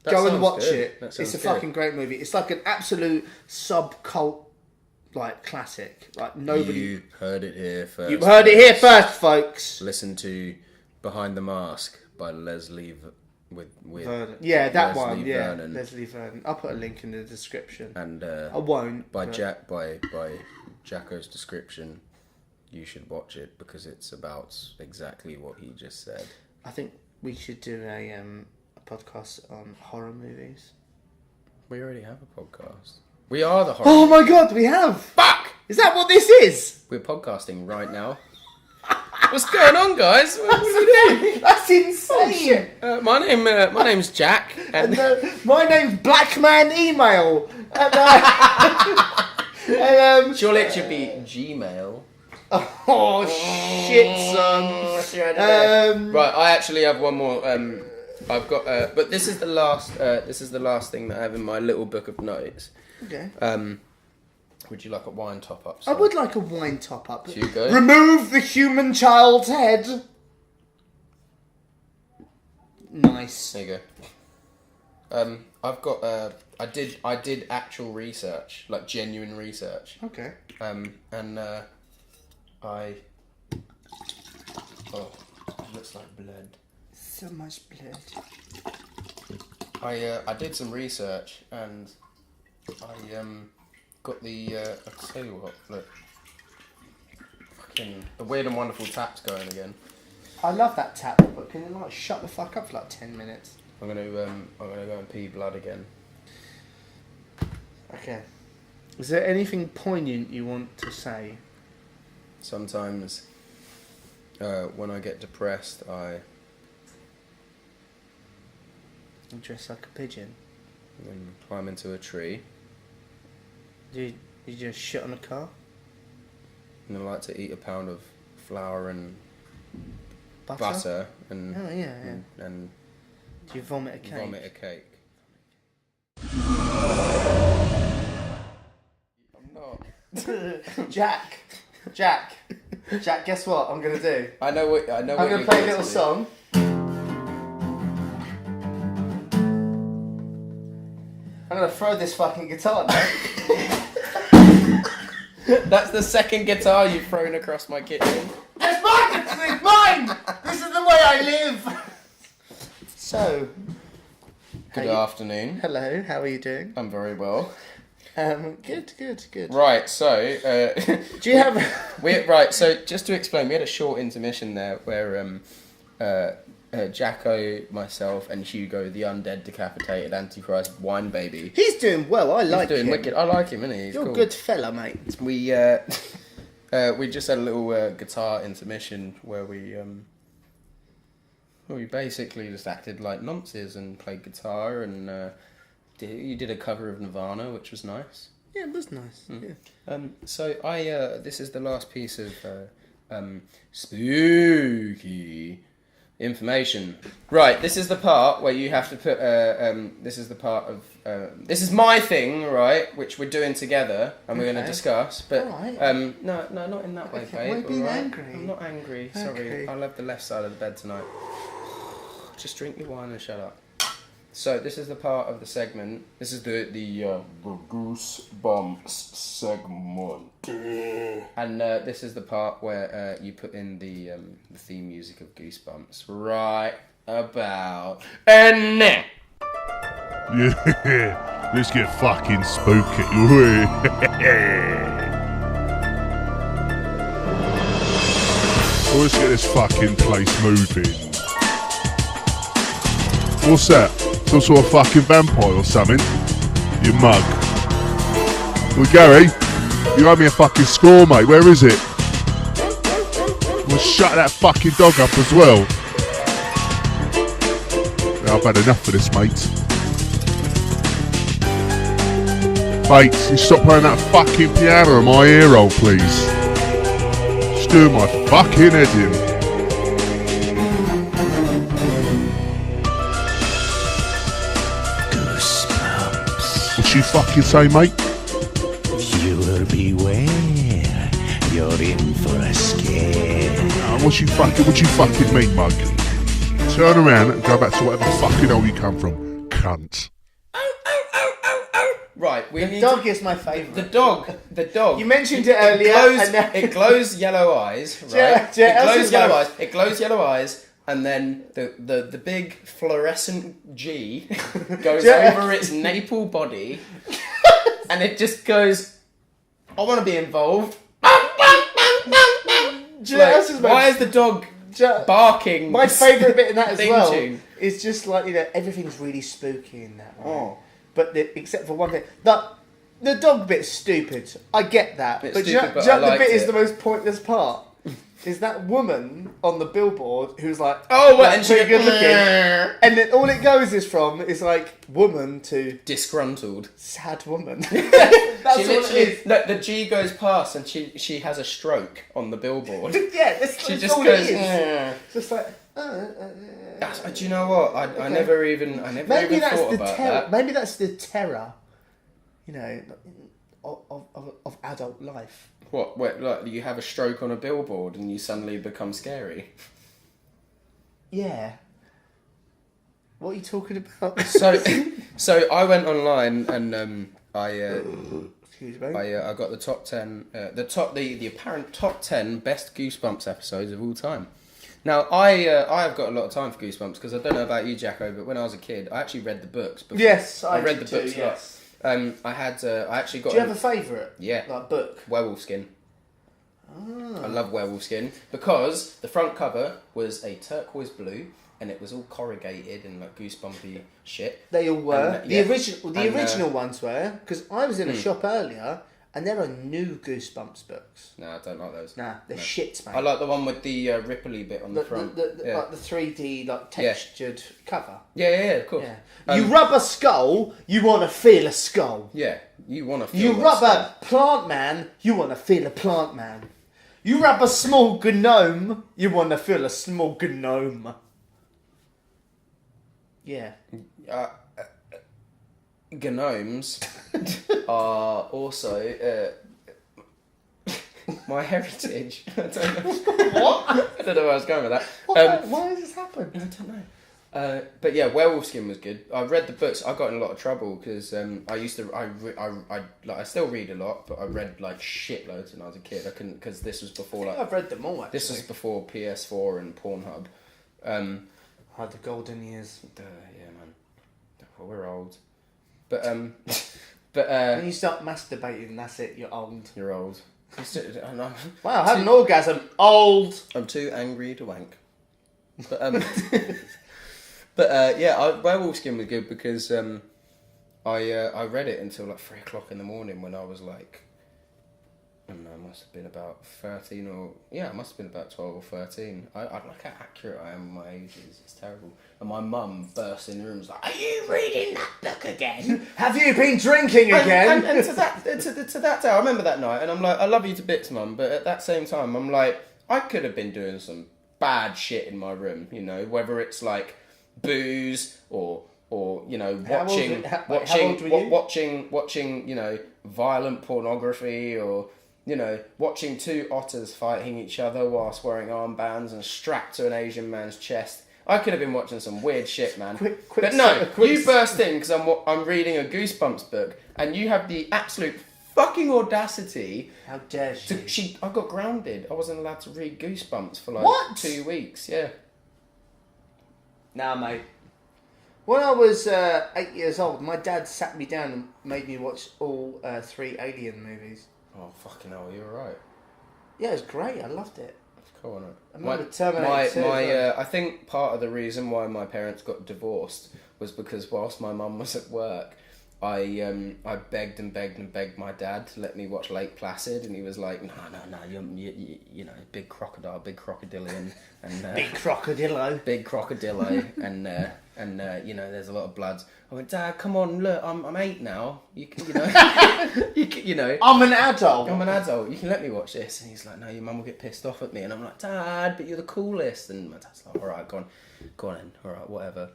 That Go and sounds watch good. it. That sounds It's a good. fucking great movie. It's like an absolute sub-cult classic. Like nobody. You heard it here first. You heard it here first, folks. Listen to Behind the Mask by Leslie with Vernon. Yeah, that Leslie one. Yeah, Vernon. Leslie Vernon. I'll put a link in the description. And I won't. by but- Jacko's description, you should watch it because it's about exactly what he just said. I think we should do a podcast on horror movies. We already have a podcast. We are the horror. Oh my god, we have! Fuck! Is that what this is? We're podcasting right now. What's going on, guys? What are we doing? That's insane! My name's Jack, and My name's Blackman Email. And, surely it should be Gmail. oh shit, son. Right, I actually have one more. I've got, but this is the last. This is the last thing that I have in my little book of notes. Okay. Would you like a wine top up? I would like a wine top up. Hugo? Remove the human child's head. Nice. There you go. I've got. I did actual research, like genuine research. Okay. And I. Oh, it looks like blood. So much blood. I did some research and I got the. I'll tell you what. Look. Fucking the Weird and Wonderful tap's going again. I love that tap, but can you like shut the fuck up for like 10 minutes? I'm gonna go and pee blood again. Okay. Is there anything poignant you want to say? Sometimes, when I get depressed, I You dress like a pigeon. climb into a tree, You just shit on a car? and I like to eat a pound of flour and Butter? and Oh, yeah. and Do you vomit a cake? vomit a cake. I'm not. Jack, guess what I'm going to do? I know what I'm going to play a little song. And going to throw this fucking guitar now. That's the second guitar you've thrown across my kitchen. It's mine! It's mine! This is the way I live! So... Good afternoon. Hello, how are you doing? I'm very well. Good. Right, so... Do you have... Right, so just to explain, we had a short intermission there where Jacko, myself, and Hugo, the undead, decapitated, Antichrist wine baby. He's doing well, I like him. He's doing wicked. I like him, isn't he? He's You're cool. a good fella, mate. We just had a little guitar intermission where we basically just acted like nonces and played guitar, and you did a cover of Nirvana, which was nice. Yeah, it was nice. Yeah. So this is the last piece of spooky information. Right, this is the part where you have to put. This is the part of. This is my thing, right, which we're doing together, and we're going to discuss. But Alright. no, not in that way, Okay, babe. why are you being alright? angry? I'm not angry. Sorry, Okay. I'll have the left side of the bed tonight. Just drink your wine and shut up. So this is the part of the segment. This is the Goosebumps segment, and this is the part where you put in the theme music of Goosebumps right about and now. Yeah, let's get fucking spooky. Let's get this fucking place moving. What's that? Some sort of fucking vampire or something? You mug. Well, Gary, you owe me a fucking score, mate. Where is it? Well, shut that fucking dog up as well. I've had enough of this, mate. Mate, you stop playing that fucking piano in my ear hole, please. It's doing my fucking head in. What you fucking say, mate? You will beware. You're in for a scare. What you fucking mean, mug? Turn around and go back to whatever fucking hole you come from, cunt. Right, The dog is my favourite. The dog. You mentioned it earlier. And then... It glows yellow eyes, right? It glows yellow eyes, and then the big fluorescent G goes over its naple body, and it just goes, I want to be involved. Why is the dog barking? My favourite bit in that as well tune. is just like, everything's really spooky in that. Right? Oh. But except for one thing. The dog bit's stupid. I get that. It's But stupid, but do you I know the liked bit is it. the most pointless part? Is that woman on the billboard who's like, Oh, what? like, And she pretty good looking. "Meh." And then all it goes is from is like woman to Disgruntled. sad woman. She That's what it literally, is. look, the G goes past and she has a stroke on the billboard. Yeah, that's She that's just all goes. it is. "Eh." Just like. Do you know what? I never even Maybe that's thought the about terror. that. Maybe that's the terror. Of adult life. What? Like you have a stroke on a billboard and you suddenly become scary. Yeah. What are you talking about? So I went online and Excuse me. I got the top 10, the apparent top 10 best Goosebumps episodes of all time. Now I've got a lot of time for Goosebumps because I don't know about you, Jacko, but when I was a kid, I actually read the books. Before. Yes, I read the did books too, a lot. yes. I actually got. Do you have a favourite? Yeah. Like book? Werewolf Skin. I love Werewolf Skin because the front cover was a turquoise blue and it was all corrugated and like goosebumpy shit. They all were. And, the original and, ones were, because I was in a shop earlier and there are new Goosebumps books. No, I don't like those. Nah, they're shit, mate. I like the one with the Ripply bit on the front. Like the 3D like textured cover. Yeah, of course. Yeah. You rub a skull, you want to feel a skull. Yeah, you want to feel You that rub stuff. a plant man, you want to feel a plant man. You rub a small gnome, you want to feel a small gnome. Yeah. Gnomes are also my heritage. I don't know. What? I don't know where I was going with that. Why has this happened? I don't know. But yeah, Werewolf Skin was good. I read the books. I got in a lot of trouble because I still read a lot, but I read like shitloads when I was a kid. I couldn't because this was before like I've read them all. Actually. this was before PS4 and Pornhub. The golden years. Yeah, man. Well, we're old, but when you start masturbating, that's it. You're old. you're old. Wow, I had an orgasm. Old. I'm too angry to wank. But yeah, Werewolf Skin was good because I read it until like 3 o'clock in the morning when I was like, I don't know, I must have been about 13 or I must have been about 12 or 13. I like how accurate I am with my ages. It's terrible. And my mum burst in the room and was like, "Are you reading that book again? Have you been drinking again?" And to that day, I remember that night, and I'm like, "I love you to bits, Mum," but at that same time, I'm like, I could have been doing some bad shit in my room, you know, whether it's like booze or you know watching you know violent pornography or you know watching 2 otters fighting each other whilst wearing armbands and strapped to an Asian man's chest. I could have been watching some weird shit, man. But no, you burst in because I'm reading a Goosebumps book and you have the absolute fucking audacity. How dare she? I got grounded. I wasn't allowed to read Goosebumps for like What? 2 weeks. Yeah. Nah, mate. When I was 8 years old, my dad sat me down and made me watch all 3 Alien movies. Oh fucking hell, you're right. Yeah, it was great. I loved it. Cool, isn't it? I remember Terminator 2 as well. I think part of the reason why my parents got divorced was because whilst my mum was at work, I begged and begged and begged my dad to let me watch Lake Placid, and he was like, "No, you know, big crocodilian, and Big crocodilo. big crocodilo, and you know, there's a lot of blood." I went, "Dad, come on, look, I'm 8 now. You can, you know, you know, I'm an adult. I'm an adult. You can let me watch this." And he's like, "No, your mum will get pissed off at me." And I'm like, "Dad, but you're the coolest." And my dad's like, "All right, go on in. All right, whatever."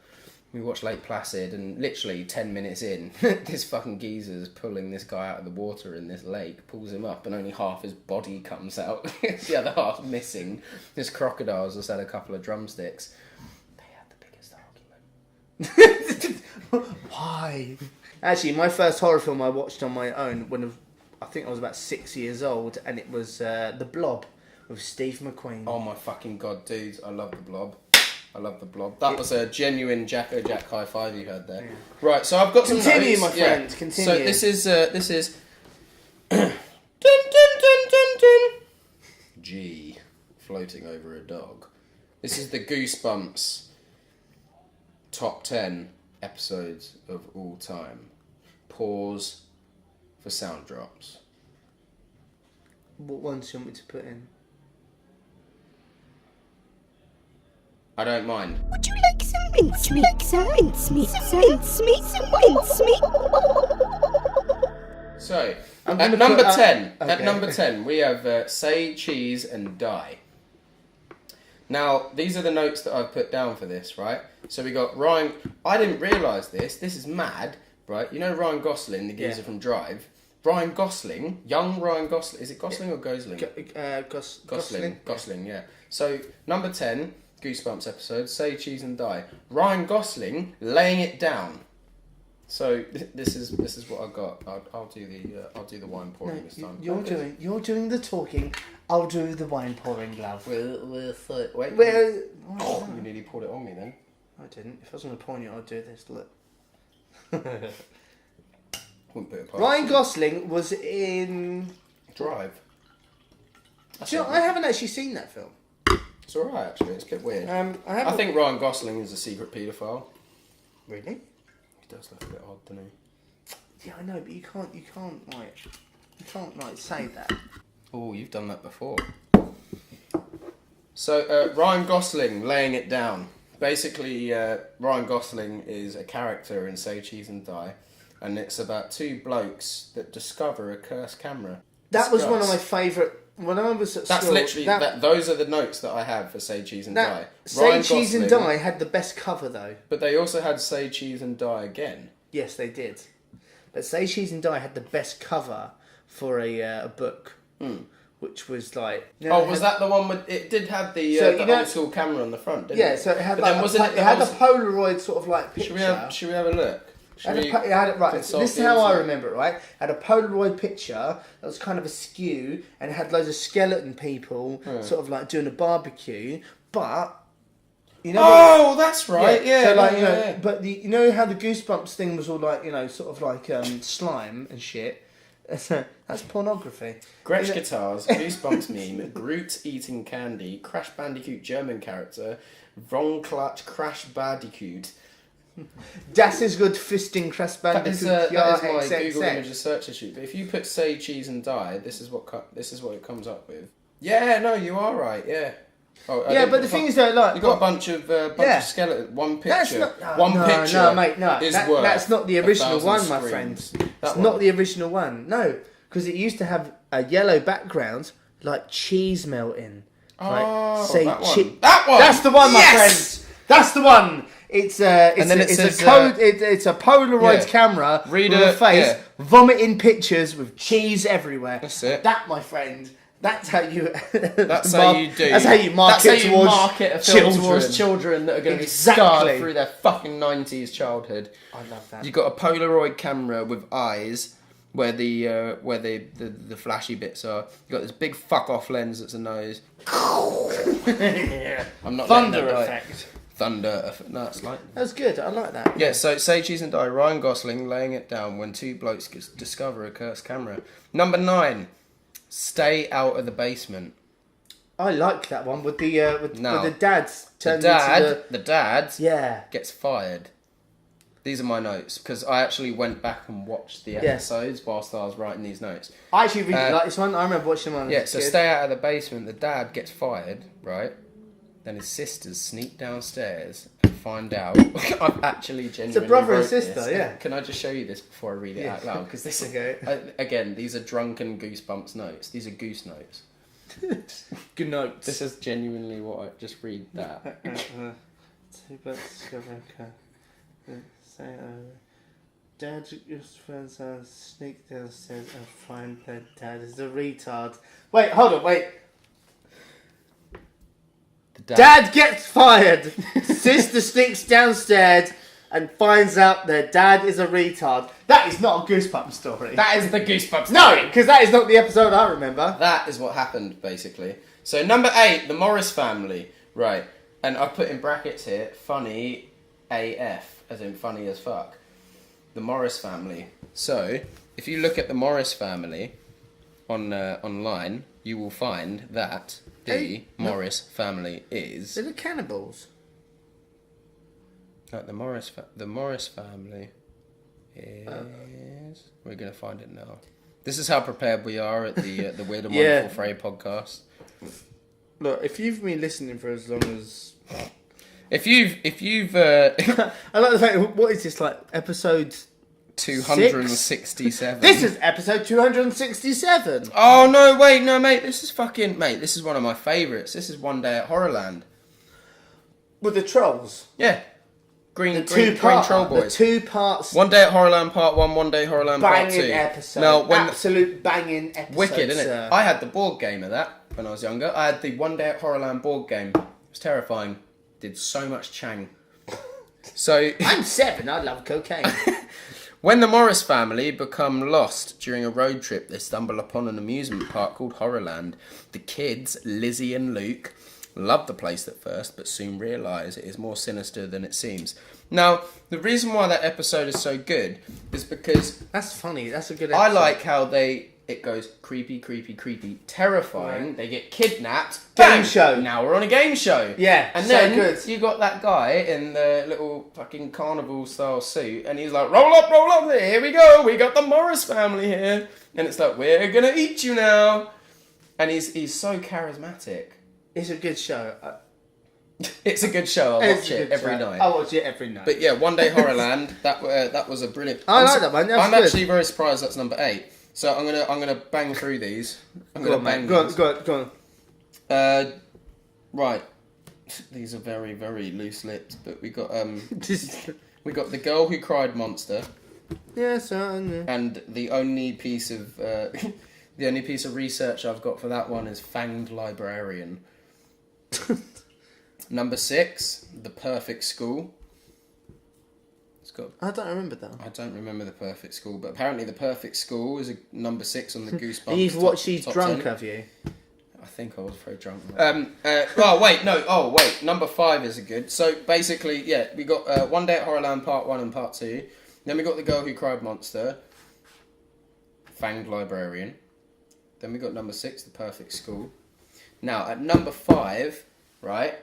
We watched Lake Placid, and literally 10 minutes in, this fucking geezer's pulling this guy out of the water in this lake, pulls him up, and only half his body comes out. The other half's missing. This crocodile's just had a couple of drumsticks. They had the biggest argument. Why? Actually, my first horror film I watched on my own when I think I was about 6 years old, and it was The Blob with Steve McQueen. Oh my fucking god, dude! I love The Blob. I love The Blob. That was a genuine Jacko Jack high five you had there. Yeah. Right, so I've got some Continue, notes. my friend. Continue. So this is dun, dun, dun, dun, dun. G floating over a dog. This is the Goosebumps top 10 episodes of all time. Pause for sound drops. What ones do you want me to put in? I don't mind. Would you like some mincemeat? Some mincemeat? Some mincemeat? Some mincemeat? So, I'm at gonna number put, 10, okay. at number 10, we have Say Cheese and Die. Now, these are the notes that I've put down for this, right? So we got Ryan. I didn't realise this. This is mad, right? You know Ryan Gosling, the geezer from Drive. Ryan Gosling, young Ryan Gosling. Is it Gosling or Gosling? Gosling. Gosling, yeah. So number 10, Goosebumps episode. Say Cheese and Die. Ryan Gosling laying it down. So this is what I got. I'll do the wine pouring this time. You're doing the talking. I'll do the wine pouring, love. Wait. Well, You nearly poured it on me then. I didn't. If I was going to pour you, I'd do this. Look. Wouldn't put it past Ryan you. Gosling was in Drive. Do you know, I haven't actually seen that film. It's alright actually. It's a bit weird. I think Ryan Gosling is a secret paedophile. Really? He does look a bit odd, doesn't he? Yeah, I know, but you can't say that. Oh, you've done that before. So Ryan Gosling laying it down. Basically, Ryan Gosling is a character in Say Cheese and Die, and it's about 2 blokes that discover a cursed camera. That was one of my favourite. When I was at That's school, literally those are the notes that I have for Say Cheese and Die. Say Cheese and Die had the best cover though. But they also had Say Cheese and Die again. Yes, they did. But Say Cheese and Die had the best cover for a book, which was like. Was that the one with it? Did have the old school camera on the front? Didn't it? So it had But then it had a Polaroid sort of like picture. Should we have a look? It had it right. This is how I remember it, right? It had a Polaroid picture that was kind of askew and it had loads of skeleton people sort of like doing a barbecue, but you know. That's right. Yeah. So like but you know how the Goosebumps thing was all like sort of like slime and shit. That's pornography. Gretsch guitars, Goosebumps meme, Groot eating candy, Crash Bandicoot German character, Von Clutch Crash Bandicoot. Das is good fisting Crash Bandicoot. That is my Google Images search issue. But if you put "say cheese and die," this is what it comes up with. Yeah, no, you are right. Yeah. But the thing is though, like you got a bunch of skeletons. One picture. No, mate, no. Worth that's not the original one, my screams. friend. It's not the original one. No, because it used to have a yellow background, like cheese melting. That one. That one. That's the one, my friend. That's the one. It's a Polaroid camera with a face vomiting pictures with cheese everywhere. That's it. That, my friend. That's how you. That's how you do. That's how you market a film towards children that are going to be scarred through their fucking 90s childhood. I love that. You got a Polaroid camera with eyes where the flashy bits are. You got this big fuck off lens that's a nose. I'm not Thunder effect. No, it's like That's good. I like that. Yeah. So Say Cheese and Die. Ryan Gosling laying it down when two blokes discover a cursed camera. Number 9. Stay out of the basement. I like that one with the dads. The dad gets fired. These are my notes because I actually went back and watched the episodes whilst I was writing these notes. I actually really like this one. I remember watching them. Stay out of the basement. The dad gets fired, right? Then his sisters sneak downstairs and find out. I've actually genuinely. It's a brother and wrote sister, this. yeah. Can I just show you this before I read it out loud? Because this is again, these are drunken Goosebumps notes. These are goose notes. Good notes. This is genuinely what I just read that. Dad, your friends sneak downstairs and find their dad is a retard. Wait, hold on, wait. Dad gets fired. Sister sneaks downstairs and finds out their dad is a retard. That is not a Goosebumps story. That is the Goosebumps story. No, because that is not the episode I remember. That is what happened, basically. So, number 8, the Morris family. Right. And I've put in brackets here, funny AF, as in funny as fuck. The Morris family. So, if you look at the Morris family online, you will find that the Morris family is... They're the cannibals. The Morris family is... We're going to find it now. This is how prepared we are at the Weird and Wonderful Fray podcast. Look, if you've been listening for as long as... If you've I like the fact, what is this, like, episode... 267. This is episode 267. Oh, no, wait, no, mate. This is one of my favourites. This is One Day at Horrorland. With the trolls? Yeah. Green Troll Boys. The 2 parts. One Day at Horrorland Part 1, One Day Horrorland Part 2. Banging episode. Now, absolute banging episode. Wicked, isn't it? I had the board game of that when I was younger. I had the One Day at Horrorland board game. It was terrifying. Did so much chang. So I'm 7. I love cocaine. When the Morris family become lost during a road trip, they stumble upon an amusement park called Horrorland. The kids, Lizzie and Luke, love the place at first, but soon realise it is more sinister than it seems. Now, the reason why that episode is so good is because... That's funny. That's a good episode. I like how it goes creepy, creepy, creepy, terrifying. Right. They get kidnapped. Game show. Now we're on a game show. Yeah, and so then good. You got that guy in the little fucking carnival style suit, and he's like, roll up, here we go. We got the Morris family here, and it's like, we're gonna eat you now. And he's so charismatic. It's a good show. It's a good show. I watch it every night. I watch it every night. But yeah, One Day Horrorland. that was a brilliant. I like that one. I'm actually very surprised that's number 8. So I'm gonna bang through these. Go on. Right. These are very, very loose lips, but we got we got The Girl Who Cried Monster. Yes, I know. And the only piece of The only piece of research I've got for that one is Fanged Librarian. Number 6, The Perfect School. It's got. I don't remember that. I don't remember The Perfect School, but apparently The Perfect School is a number 6 on the Goosebumps. And you've watched these top drunk, 10. have you? I think I was very drunk. Oh wait, no. Oh wait, number 5 is a good. So basically, yeah, we got One Day at Horrorland Part 1 and Part 2. Then we got The Girl Who Cried Monster, Fanged Librarian. Then we got number 6, The Perfect School. Now at number 5, right?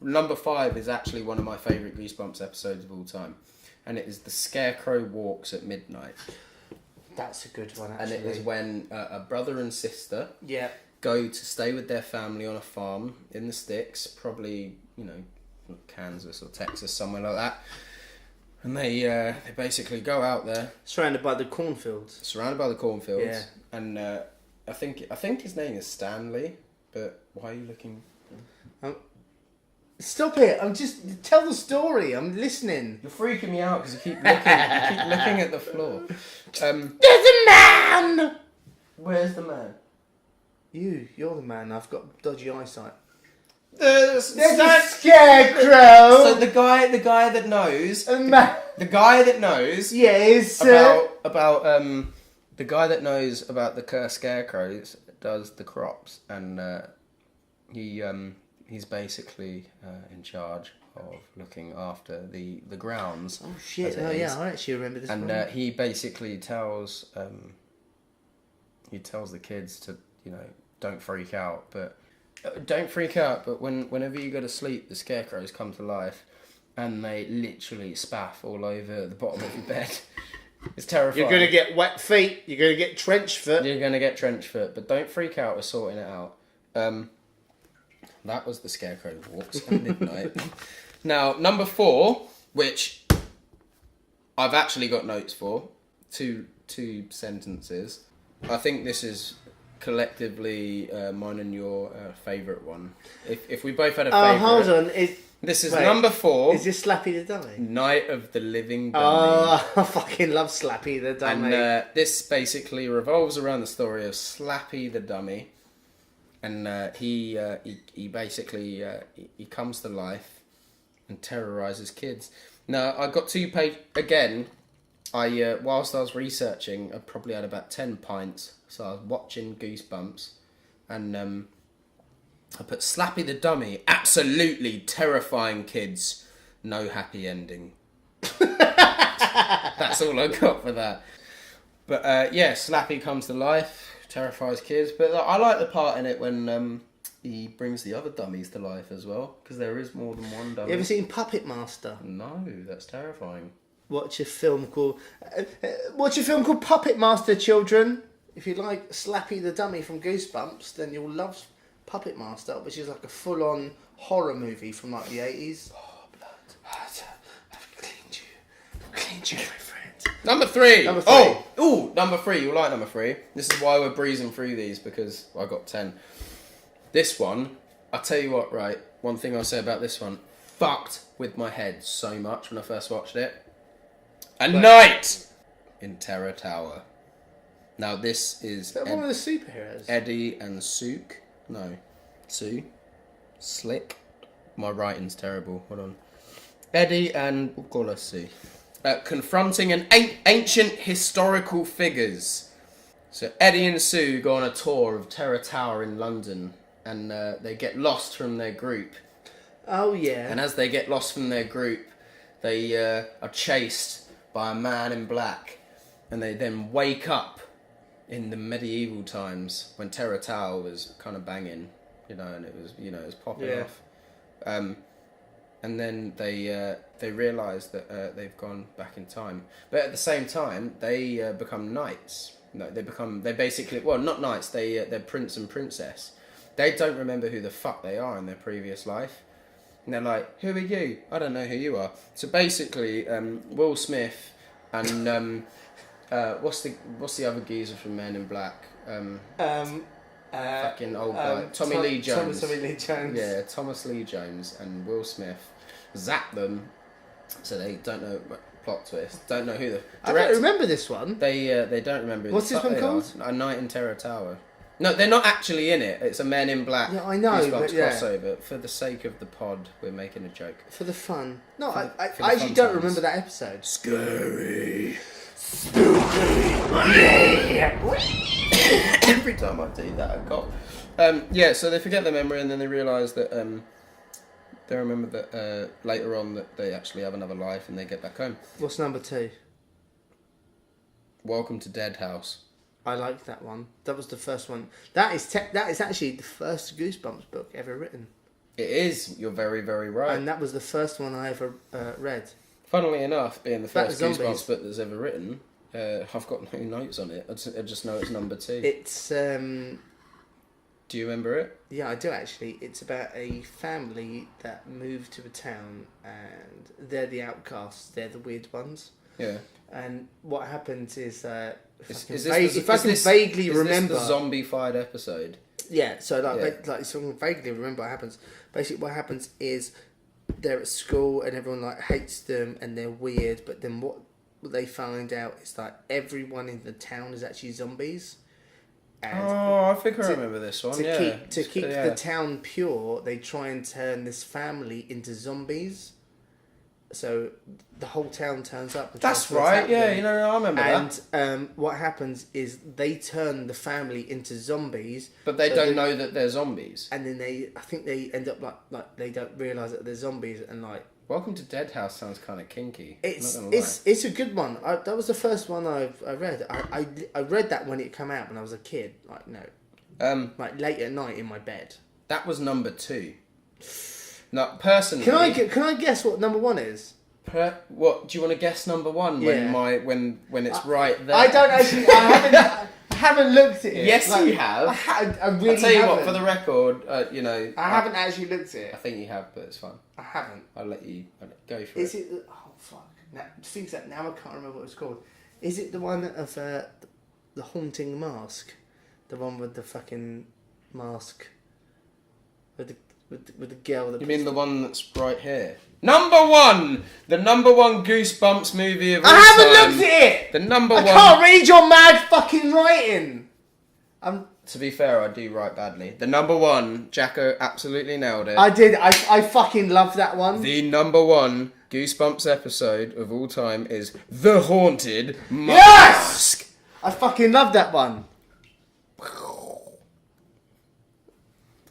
Number 5 is actually one of my favourite Goosebumps episodes of all time, and it is The Scarecrow Walks at Midnight. That's a good one, actually. And it is when a brother and sister go to stay with their family on a farm in the sticks, probably, Kansas or Texas, somewhere like that. And they basically go out there. Surrounded by the cornfields. Surrounded by the cornfields. Yeah. And I think his name is Stanley, but why are you looking... Stop it! I'm just... Tell the story, I'm listening. You're freaking me out because you keep looking at the floor. There's a man! Where's the man? You're the man. I've got dodgy eyesight. There's a scarecrow! So the guy that knows... A man. The guy that knows... Yes, about the guy that knows about the cursed scarecrows does the crops, and he's basically in charge of looking after the grounds. Oh shit! Oh yeah, I actually remember this. And he basically tells the kids to don't freak out, but whenever you go to sleep, the scarecrows come to life, and they literally spaff all over the bottom of your bed. It's terrifying. You're gonna get wet feet. You're gonna get trench foot. You're gonna get trench foot, but don't freak out. We're sorting it out. That was The Scarecrow Walks at Midnight. Now, number 4, which I've actually got notes for, two sentences. I think this is collectively mine and your favourite one. If we both had a favourite... Oh, hold on. This is number 4. Is this Slappy the Dummy? Night of the Living Dummy. Oh, I fucking love Slappy the Dummy. And this basically revolves around the story of Slappy the Dummy. And he basically he comes to life and terrorises kids. Now, I got 2 pages... Again, whilst I was researching, I probably had about 10 pints. So I was watching Goosebumps. And... I put Slappy the Dummy, absolutely terrifying kids, no happy ending. That's all I got for that. But Slappy comes to life, terrifies kids. But I like the part in it when he brings the other dummies to life as well, because there is more than one dummy. You ever seen Puppet Master? No, that's terrifying. Watch a film called Puppet Master, children. If you like Slappy the Dummy from Goosebumps, then you'll love Puppet Master, which is like a full-on horror movie from like the 80s. Oh, blood. I've cleaned you, my friend. Number 3. Number 3. Number 3. You'll like number 3. This is why we're breezing through these, because I got 10. This one, I'll tell you what, right? One thing I'll say about this one, fucked with my head so much when I first watched it. A Night in Terror Tower. Now this is... Is that one of the superheroes? Eddie and Sook. No. Sue. Slick. My writing's terrible. Hold on. Eddie and... We'll call her Sue. Confronting an ancient historical figures. So Eddie and Sue go on a tour of Terror Tower in London. And they get lost from their group. Oh, yeah. And as they get lost from their group, they are chased by a man in black. And they then wake up in the medieval times when Terror Tower was kind of banging, and it was popping off. And then they realise that they've gone back in time. But at the same time, they become knights. No, they basically, well, not knights, they're prince and princess. They don't remember who the fuck they are in their previous life. And they're like, who are you? I don't know who you are. So basically, Will Smith and... what's the other geezer from Men in Black? Fucking old guy. Tommy Lee Jones. Tommy Lee Jones. Yeah, Thomas Lee Jones and Will Smith zap them So they don't know plot twist. Don't know who the I don't remember this one. They don't remember. Who What's the this fuck one they called? are. A Night in Terror Tower. No, they're not actually in it. It's a Men in Black. Yeah, I know, Goosebumps but yeah. crossover. For the sake of the pod, we're making a joke. For the fun. No, I for the actually fun don't times. remember that episode. Scary. Every time I do that, I got. Yeah, so they forget their memory and then they realise that they remember that later on that they actually have another life and they get back home. What's number 2? Welcome to Dead House. I like that one. That was the first one. That is actually the first Goosebumps book ever written. It is. You're very, very right. And that was the first one I ever read. Funnily enough, being the About first zombies. Goosebumps book that's ever written, I've got no notes on it. I just know it's number 2. It's Do you remember it? yeah, I do actually. It's about a family that moved to a town and they're the outcasts. They're the weird ones. Yeah. And what happens is Is if I can vaguely remember this the zombie-fied episode? Yeah, so so I can vaguely remember what happens. Basically, what happens is they're at school and everyone like hates them and they're weird. But then what they find out is that everyone in the town is actually zombies. And I think I remember this one. to keep the town pure, they try and turn this family into zombies. So the whole town turns up. And That's tries to right. attack Yeah, them. you know, I remember that. And what happens is they turn the family into zombies, But they so don't know that they're zombies. and then I think they end up like they don't realise that they're zombies, and like Welcome to Dead House sounds kind of kinky. it's I'm not gonna lie. it's a good one. That was the first one I read. I read that when it came out when I was a kid. Like late at night in my bed. That was number 2. Now, personally, Can I guess what number 1 is? What do you want to guess? Number 1 Yeah. when it's right there. I don't actually. I haven't looked at it. Yes, you have. I really I'll tell you what. haven't. For the record, I haven't actually looked at I it. think you have, but it's fine. I haven't. I'll let you go for Is it. it? Oh fuck! Things that now I can't remember what it's called. Is it the one of the haunting mask? The one with the fucking mask with the girl that. You mean the one that's right here? Number 1, the number 1 Goosebumps movie of all I haven't time. looked at it. The number I 1. can't read your mad fucking writing. To be fair, I do write badly. The number 1, Jacko absolutely nailed it. I did. I fucking love that one. The number 1 Goosebumps episode of all time is The Haunted Mask. Yes! I fucking love that one.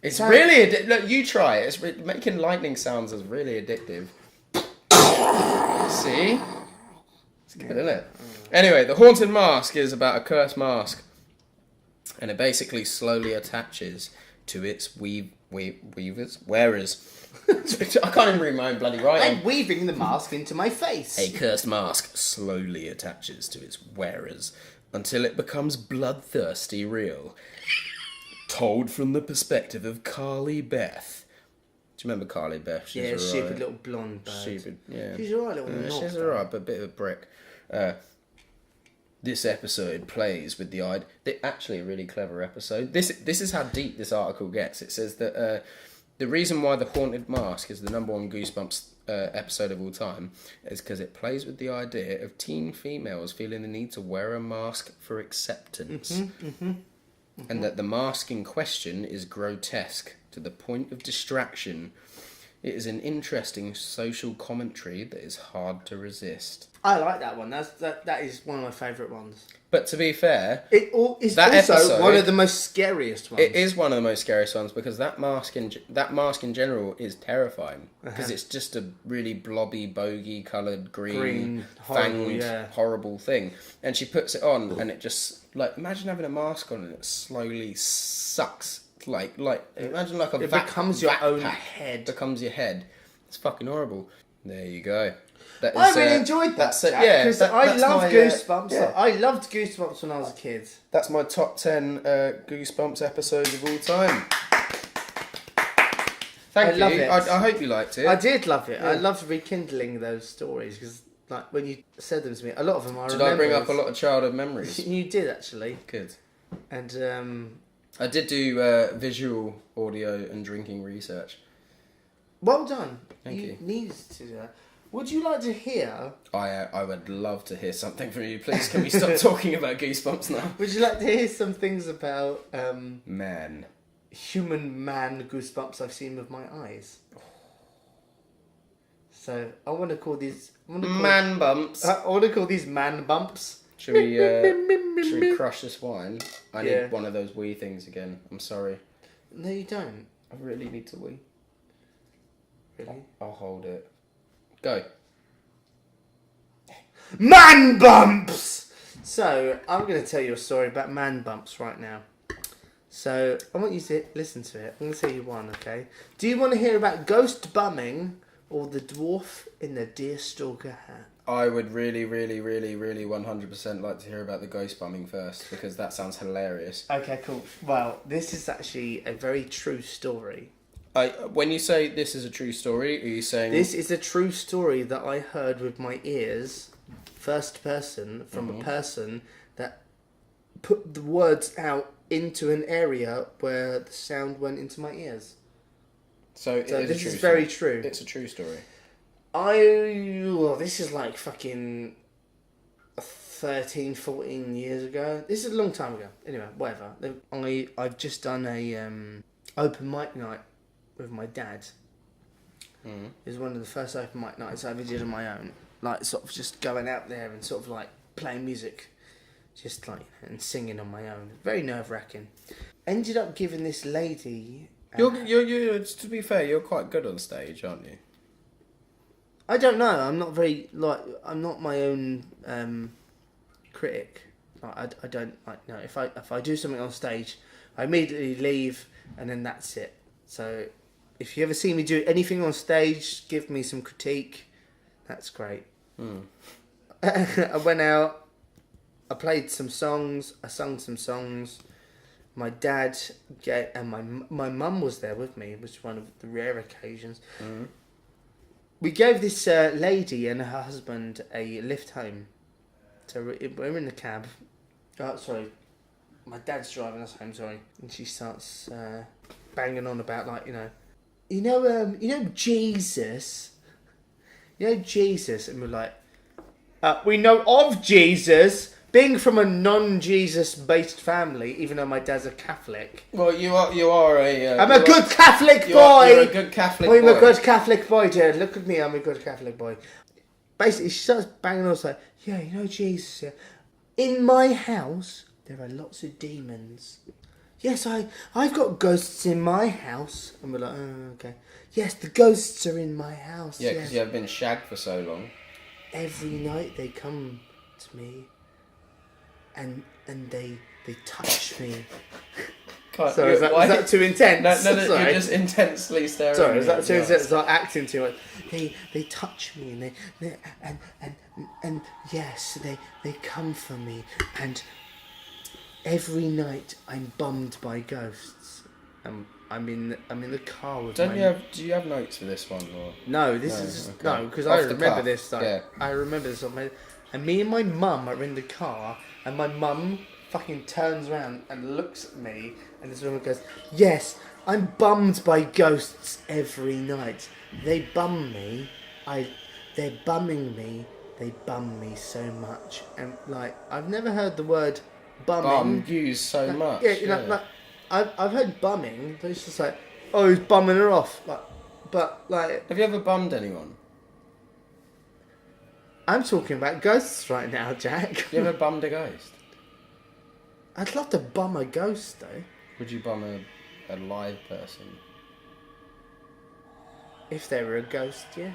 It's really look. You try it. It's making lightning sounds is really addictive. See, it's good, isn't it? Anyway, The Haunted Mask is about a cursed mask, and it basically slowly attaches to its wearers. I can't even read my own bloody writing. I'm weaving the mask into my face. A cursed mask slowly attaches to its wearers until it becomes bloodthirsty real. Told from the perspective of Carly Beth. Do you remember Carly Beth? She's alright. Stupid little blonde bird. Stupid, yeah. She's alright little knob, she's though. alright, but a bit of a brick. This episode plays with the idea. Actually, a really clever episode. This is how deep this article gets. It says that the reason why The Haunted Mask is the number 1 Goosebumps episode of all time is because it plays with the idea of teen females feeling the need to wear a mask for acceptance. And that the mask in question is grotesque to the point of distraction. It is an interesting social commentary that is hard to resist. I like that one. That is one of my favourite ones. But to be fair, It's That also episode- one of the most scariest ones. it is one of the most scariest ones because that mask in general is terrifying because it's just a really blobby, bogey coloured green horrible, fanged, yeah. horrible thing. And she puts it on, and it just imagine having a mask on and it slowly sucks. Imagine like a It becomes your own backpack head. becomes your head. It's fucking horrible. There you go. That I is, really enjoyed that. That's it. Jack, Yeah, 'cause that- I that's love my, Goosebumps. yeah. I loved Goosebumps when I was a kid. That's my top 10 Goosebumps episodes of all time. Thank you. love it. I hope you liked it. I did love it. I loved rekindling those stories because, like, when you said them to me, a lot of them I Did remember. I bring up a lot of childhood memories? You did actually, Good. and I did do visual, audio, and drinking research. well done. Thank you. Need to do that. Would you like to hear? I would love to hear something from you. Please, can we stop talking about Goosebumps now? Would you like to hear some things about Man. human man goosebumps I've seen with my eyes? So I want to call these Man bumps. I want to call these man bumps. Should we crush this wine? I Yeah. need one of those wee things again. I'm sorry. No, you don't. I really need to wee. Really? I'll hold it. Go. Man bumps! So, I'm going to tell you a story about man bumps right now. So, I want you to listen to it. I'm going to tell you one, okay? Do you want to hear about ghost bumming or the dwarf in the deerstalker hat? I would really 100% like to hear about the ghost bumming first, because that sounds hilarious. Okay, cool. Well, this is actually a very true story. When you say this is a true story, are you saying... This is a true story that I heard with my ears, first person, from a person that put the words out into an area where the sound went into my ears. So This is very true. It's a true story. This is like fucking 13, 14 years ago. This is a long time ago. Anyway, whatever. I've just done a open mic night with my dad. It was one of the first open mic nights I ever did on my own. Like, sort of just going out there and sort of like playing music. Just like, and singing on my own. Very nerve-wracking. Ended up giving this lady... You're to be fair, you're quite good on stage, aren't you? I don't know. I'm not very I'm not my own critic. I don't like. No, if I do something on stage, I immediately leave, and then that's it. So, if you ever see me do anything on stage, give me some critique. That's great. I went out. I played some songs. I sung some songs. My dad and my mum was there with me, which was one of the rare occasions. We gave this lady and her husband a lift home. So we're in the cab. Oh, sorry. My dad's driving us home, sorry. And she starts banging on about, like, you know Jesus? You know Jesus? And we're like, we know of Jesus. Being from a non-Jesus based family, even though my dad's a Catholic. Well, you are a... I'm a good Catholic boy! You're a good Catholic boy. I'm a good Catholic boy, Dad. Look at me, I'm a good Catholic boy. Basically, she starts banging on, like, yeah, you know Jesus. Yeah. In my house, there are lots of demons. Yes, I've got ghosts in my house. And we're like, oh, okay. Yes, the ghosts are in my house. Yeah, because you have been shagged for so long. Every night they come to me. And they touch me. Sorry, is that too intense? No, you're just intensely staring. Sorry, is that too intense? It's like acting too much. They touch me and yes, they come for me, and every night I'm bummed by ghosts. I'm in the car with. Do you have notes for this one or? No, this is just, no, because I remember this. Like, yeah. I remember this. And me and my mum are in the car, and my mum fucking turns around and looks at me, and this woman goes, yes, I'm bummed by ghosts every night. They bum me. They're bumming me. They bum me so much. And, like, I've never heard the word bumming. Used so much. Yeah, you know, like, I've heard bumming, but it's just like, oh, he's bumming her off. Like, have you ever bummed anyone? I'm talking about ghosts right now, Jack. You ever bummed a ghost? I'd love to bum a ghost, though. Would you bum a live person? If they were a ghost, yeah.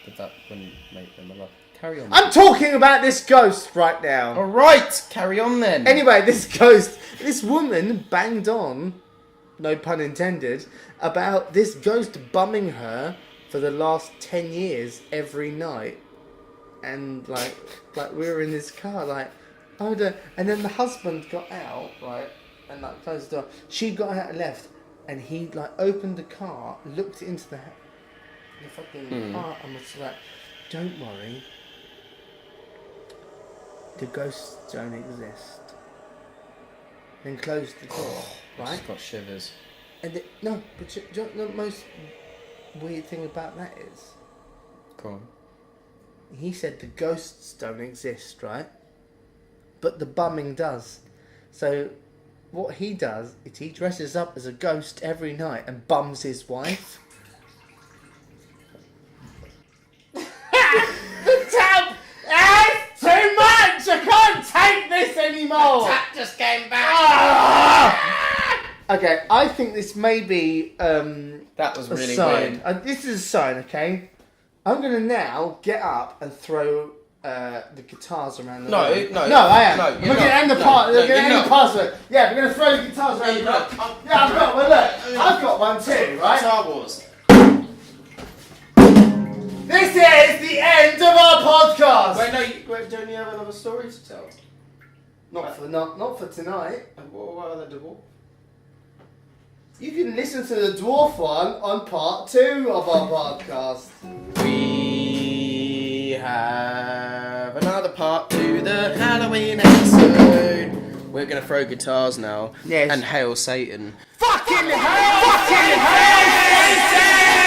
But that wouldn't make them alive. Carry on. I'm talking about this ghost right now. Alright, carry on then. Anyway, this woman banged on, no pun intended, about this ghost bumming her for the last 10 years every night. And like we were in this car, like, oh, and then the husband got out, right, and like closed the door. She got out and left, and he like opened the car, looked into the fucking car, and was like, don't worry, the ghosts don't exist. Then closed the door, right? I've got shivers. And no, but do you know the most weird thing about that is, Go on. He said the ghosts don't exist, right? But the bumming does. So what he does is he dresses up as a ghost every night and bums his wife. The tap is too much! I can't take this anymore! Tap just came back! Okay, I think this may be That was a really sign. weird. This is a sign, okay? I'm going to now get up and throw the guitars around the room. No, I am. no, I'm you're going to not. end the No, part. no, We're going to you're end the not. password. Yeah, we're going to throw the guitars around the room. Yeah, I've got one. Look, I've got one too, right? Star Wars. This is the end of our podcast. Wait, no, don't you have another story to tell? Not for tonight. What other dwarf? You can listen to the dwarf one on part 2 of our podcast. We have another part to the Halloween episode. We're gonna throw guitars now. Yes. And hail Satan. Fucking hell! Fucking hell!